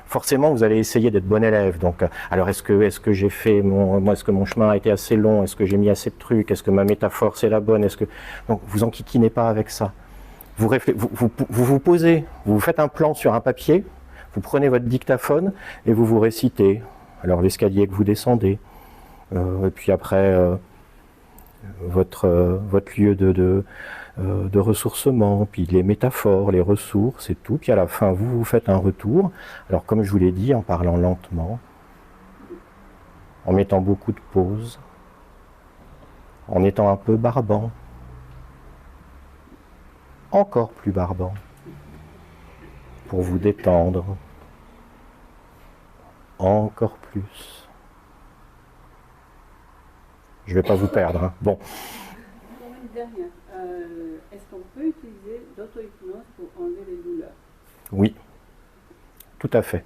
Forcément, vous allez essayer d'être bon élève. Donc, alors, est-ce que j'ai fait est-ce que mon chemin a été assez long? Est-ce que j'ai mis assez de trucs? Est-ce que ma métaphore c'est la bonne? Donc, vous enquiquinez pas avec ça. Vous vous posez, vous faites un plan sur un papier, vous prenez votre dictaphone et vous vous récitez. Alors, l'escalier que vous descendez, et puis après votre lieu de ressourcement, puis les métaphores, les ressources et tout, puis à la fin vous faites un retour. Alors comme je vous l'ai dit, en parlant lentement, en mettant beaucoup de pauses, en étant un peu barbant, encore plus barbant, pour vous détendre, encore plus. Je ne vais pas vous perdre, hein. Bon. Une dernière. Est-ce qu'on peut utiliser l'auto-hypnose pour enlever les douleurs? Oui, tout à fait.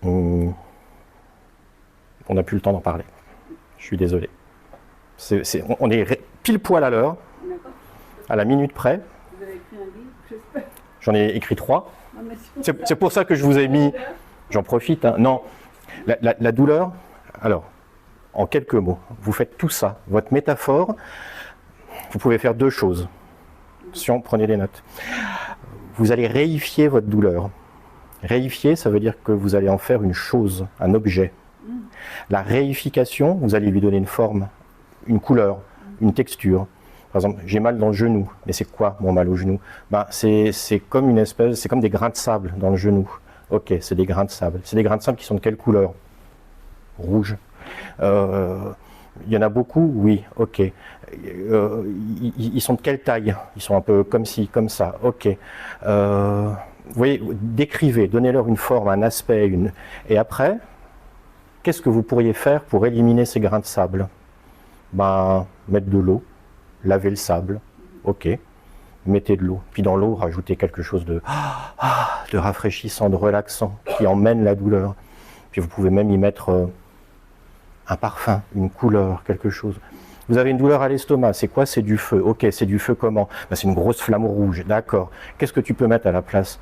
On n'a plus le temps d'en parler. Je suis désolé. On est pile poil à l'heure, à la minute près. Vous avez écrit un livre, j'espère. J'en ai écrit 3. Non, mais C'est pour ça que je vous ai mis... J'en profite, hein. Non, la douleur... Alors, en quelques mots, vous faites tout ça. Votre métaphore, vous pouvez faire 2 choses. Attention, prenez des notes. Vous allez réifier votre douleur. Réifier, ça veut dire que vous allez en faire une chose, un objet. La réification, vous allez lui donner une forme, une couleur, une texture. Par exemple, j'ai mal dans le genou. Mais c'est quoi mon mal au genou? C'est comme une espèce, c'est comme des grains de sable dans le genou. Ok, c'est des grains de sable. C'est des grains de sable qui sont de quelle couleur? Rouge. Il y en a beaucoup? Oui, ok. Ils sont de quelle taille? Ils sont un peu comme ci, comme ça. Ok. Vous voyez, décrivez, donnez-leur une forme, un aspect, et après, qu'est-ce que vous pourriez faire pour éliminer ces grains de sable? Mettre de l'eau, laver le sable, ok. Mettez de l'eau, puis dans l'eau, rajoutez quelque chose de rafraîchissant, de relaxant, qui emmène la douleur. Puis vous pouvez même y mettre un parfum, une couleur, quelque chose. Vous avez une douleur à l'estomac, c'est quoi? C'est du feu. Ok, c'est du feu comment? C'est une grosse flamme rouge, d'accord. Qu'est-ce que tu peux mettre à la place?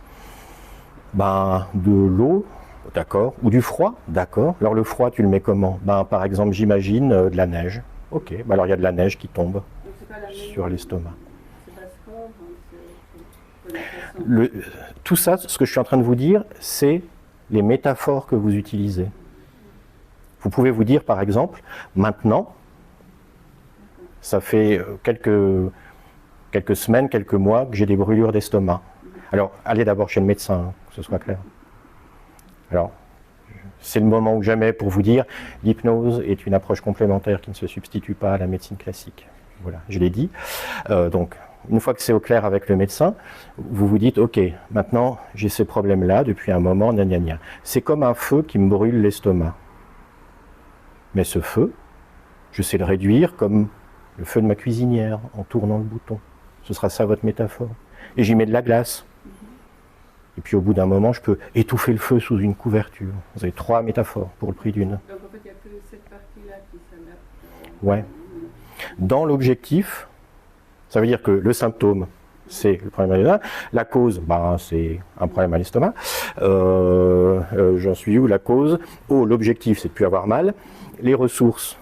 De l'eau, d'accord. Ou du froid, d'accord. Alors le froid, tu le mets comment? Par exemple, j'imagine de la neige. Ok, alors il y a de la neige qui tombe sur l'estomac. Tout ça, ce que je suis en train de vous dire, c'est les métaphores que vous utilisez. Vous pouvez vous dire, par exemple, maintenant, ça fait quelques semaines, quelques mois que j'ai des brûlures d'estomac. Alors, allez d'abord chez le médecin, que ce soit clair. Alors, c'est le moment ou jamais pour vous dire, l'hypnose est une approche complémentaire qui ne se substitue pas à la médecine classique. Voilà, je l'ai dit. Donc, une fois que c'est au clair avec le médecin, vous vous dites, ok, maintenant j'ai ces problèmes-là depuis un moment, gna gna gna. C'est comme un feu qui me brûle l'estomac. Mais ce feu, je sais le réduire comme le feu de ma cuisinière en tournant le bouton. Ce sera ça votre métaphore. Et j'y mets de la glace. Et puis au bout d'un moment, je peux étouffer le feu sous une couverture. Vous avez 3 métaphores pour le prix d'une. Donc en fait, il n'y a que cette partie-là qui s'adapte. Ouais. Dans l'objectif, ça veut dire que le symptôme, c'est le problème à l'estomac. La cause, c'est un problème à l'estomac. J'en suis où? La cause. L'objectif, c'est de ne plus avoir mal. Les ressources,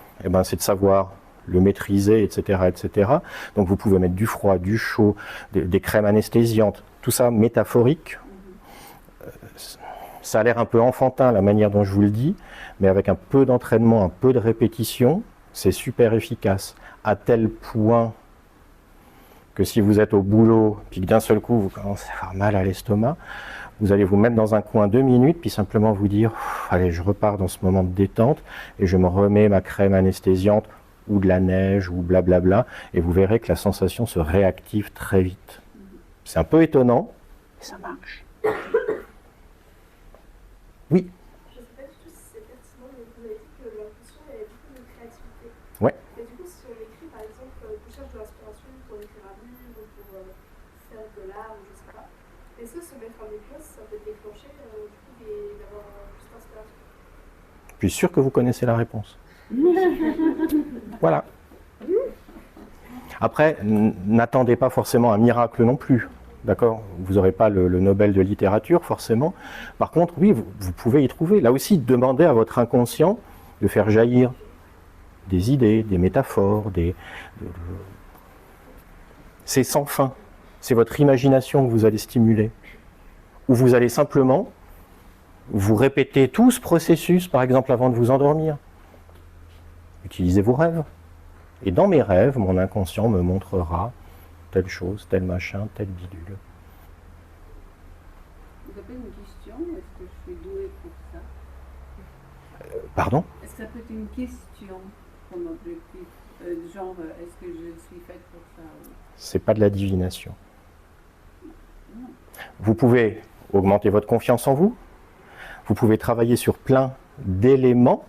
c'est de savoir le maîtriser, etc., etc. Donc vous pouvez mettre du froid, du chaud, des crèmes anesthésiantes, tout ça métaphorique. Ça a l'air un peu enfantin la manière dont je vous le dis, mais avec un peu d'entraînement, un peu de répétition, c'est super efficace. À tel point que si vous êtes au boulot, puis que d'un seul coup vous commencez à avoir mal à l'estomac, vous allez vous mettre dans un coin 2 minutes, puis simplement vous dire « Allez, je repars dans ce moment de détente et je me remets ma crème anesthésiante ou de la neige ou blablabla » et vous verrez que la sensation se réactive très vite. C'est un peu étonnant, mais ça marche. Oui. Je ne sais pas du tout si c'est pertinent, mais vous avez dit que l'intuition avait beaucoup de créativité. Ouais. Et du coup, si on écrit par exemple, on cherche de l'inspiration pour écrire un livre ou pour faire de l'art ou je sais pas, est-ce que se mettre en hypnose, ça peut déclencher du coup d'avoir plus d'inspiration? Je suis sûr que vous connaissez la réponse. Voilà. Après, n'attendez pas forcément un miracle non plus. D'accord? Vous n'aurez pas le Nobel de littérature, forcément. Par contre, oui, vous pouvez y trouver. Là aussi, demandez à votre inconscient de faire jaillir des idées, des métaphores, c'est sans fin. C'est votre imagination que vous allez stimuler. Ou vous allez simplement vous répéter tout ce processus, par exemple, avant de vous endormir. Utilisez vos rêves. Et dans mes rêves, mon inconscient me montrera telle chose, tel machin, tel bidule. Vous avez une question? Est-ce que je suis douée pour ça? Pardon? Est-ce que ça peut être une question comme objectif? Genre, est-ce que je suis faite pour ça? C'est pas de la divination. Vous pouvez augmenter votre confiance en vous. Vous pouvez travailler sur plein d'éléments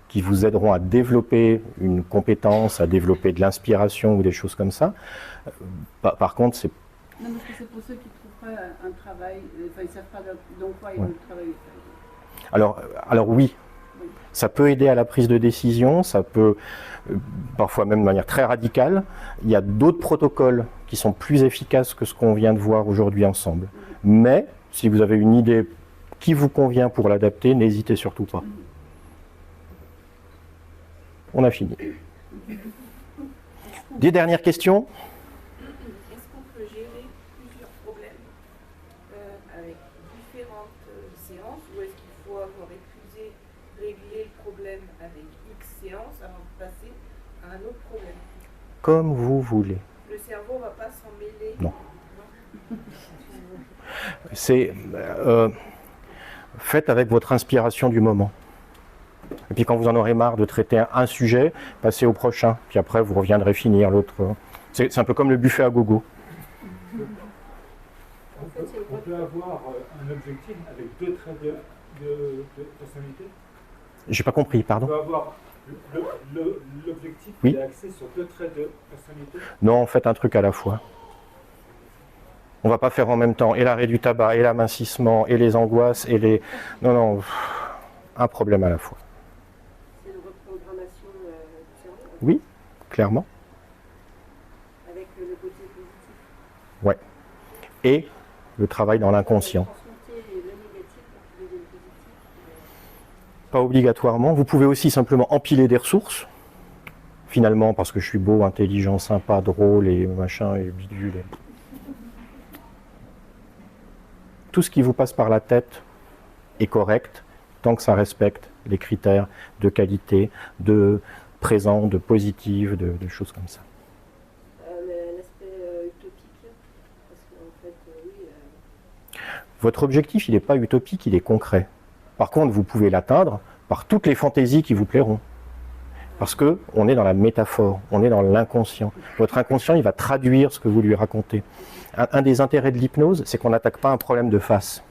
qui vous aideront à développer une compétence, à développer de l'inspiration ou des choses comme ça. Par contre, c'est... Non, parce que c'est pour ceux qui ne trouvent pas un travail, enfin ils ne savent pas dans quoi ils veulent travailler. Alors oui, ça peut aider à la prise de décision, ça peut, parfois même de manière très radicale. Il y a d'autres protocoles qui sont plus efficaces que ce qu'on vient de voir aujourd'hui ensemble. Mais, si vous avez une idée qui vous convient pour l'adapter, n'hésitez surtout pas. On a fini. Des dernières questions? Est-ce qu'on X séances avant de passer à un autre problème. Comme vous voulez. Le cerveau ne va pas s'en mêler. Non. C'est faites avec votre inspiration du moment. Et puis quand vous en aurez marre de traiter un sujet, passez au prochain. Puis après, vous reviendrez finir l'autre. C'est un peu comme le buffet à gogo. On peut avoir un objectif avec deux traits de personnalité. J'ai pas compris, On pardon. peut avoir l'objectif Oui. qui est axé sur deux traits de personnalité. Non, faites un truc à la fois. On va pas faire en même temps et l'arrêt du tabac, et l'amincissement, et les angoisses, et les... Non, non, un problème à la fois. C'est une reprogrammation du cerveau Oui, clairement. avec le côté positif. Ouais. Et le travail dans l'inconscient. Transmuter le négatif pour qu'il devienne positif. Pas obligatoirement. Vous pouvez aussi simplement empiler des ressources. Finalement, parce que je suis beau, intelligent, sympa, drôle, et machin, et bidule. Tout ce qui vous passe par la tête est correct, tant que ça respecte les critères de qualité, de présent, de positif, de choses comme ça. L'aspect utopique, parce qu'en fait, oui, Votre objectif, il n'est pas utopique, il est concret. Par contre, vous pouvez l'atteindre par toutes les fantaisies qui vous plairont. Parce qu'on est dans la métaphore, on est dans l'inconscient. Votre inconscient, il va traduire ce que vous lui racontez. Un des intérêts de l'hypnose, c'est qu'on n'attaque pas un problème de face.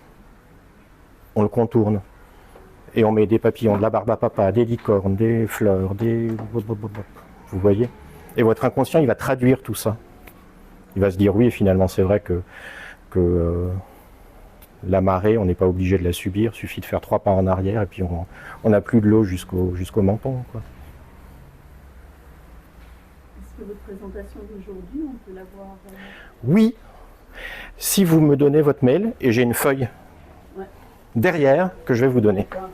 On le contourne. Et on met des papillons, de la barbe à papa, des licornes, des fleurs, des... Vous voyez? Et votre inconscient, il va traduire tout ça. Il va se dire, oui, finalement, c'est vrai que la marée, on n'est pas obligé de la subir, il suffit de faire 3 pas en arrière et puis on n'a plus de l'eau jusqu'au menton, quoi. Est-ce que votre présentation d'aujourd'hui, on peut la voir Oui, si vous me donnez votre mail et j'ai une feuille Ouais. derrière que je vais vous donner. D'accord.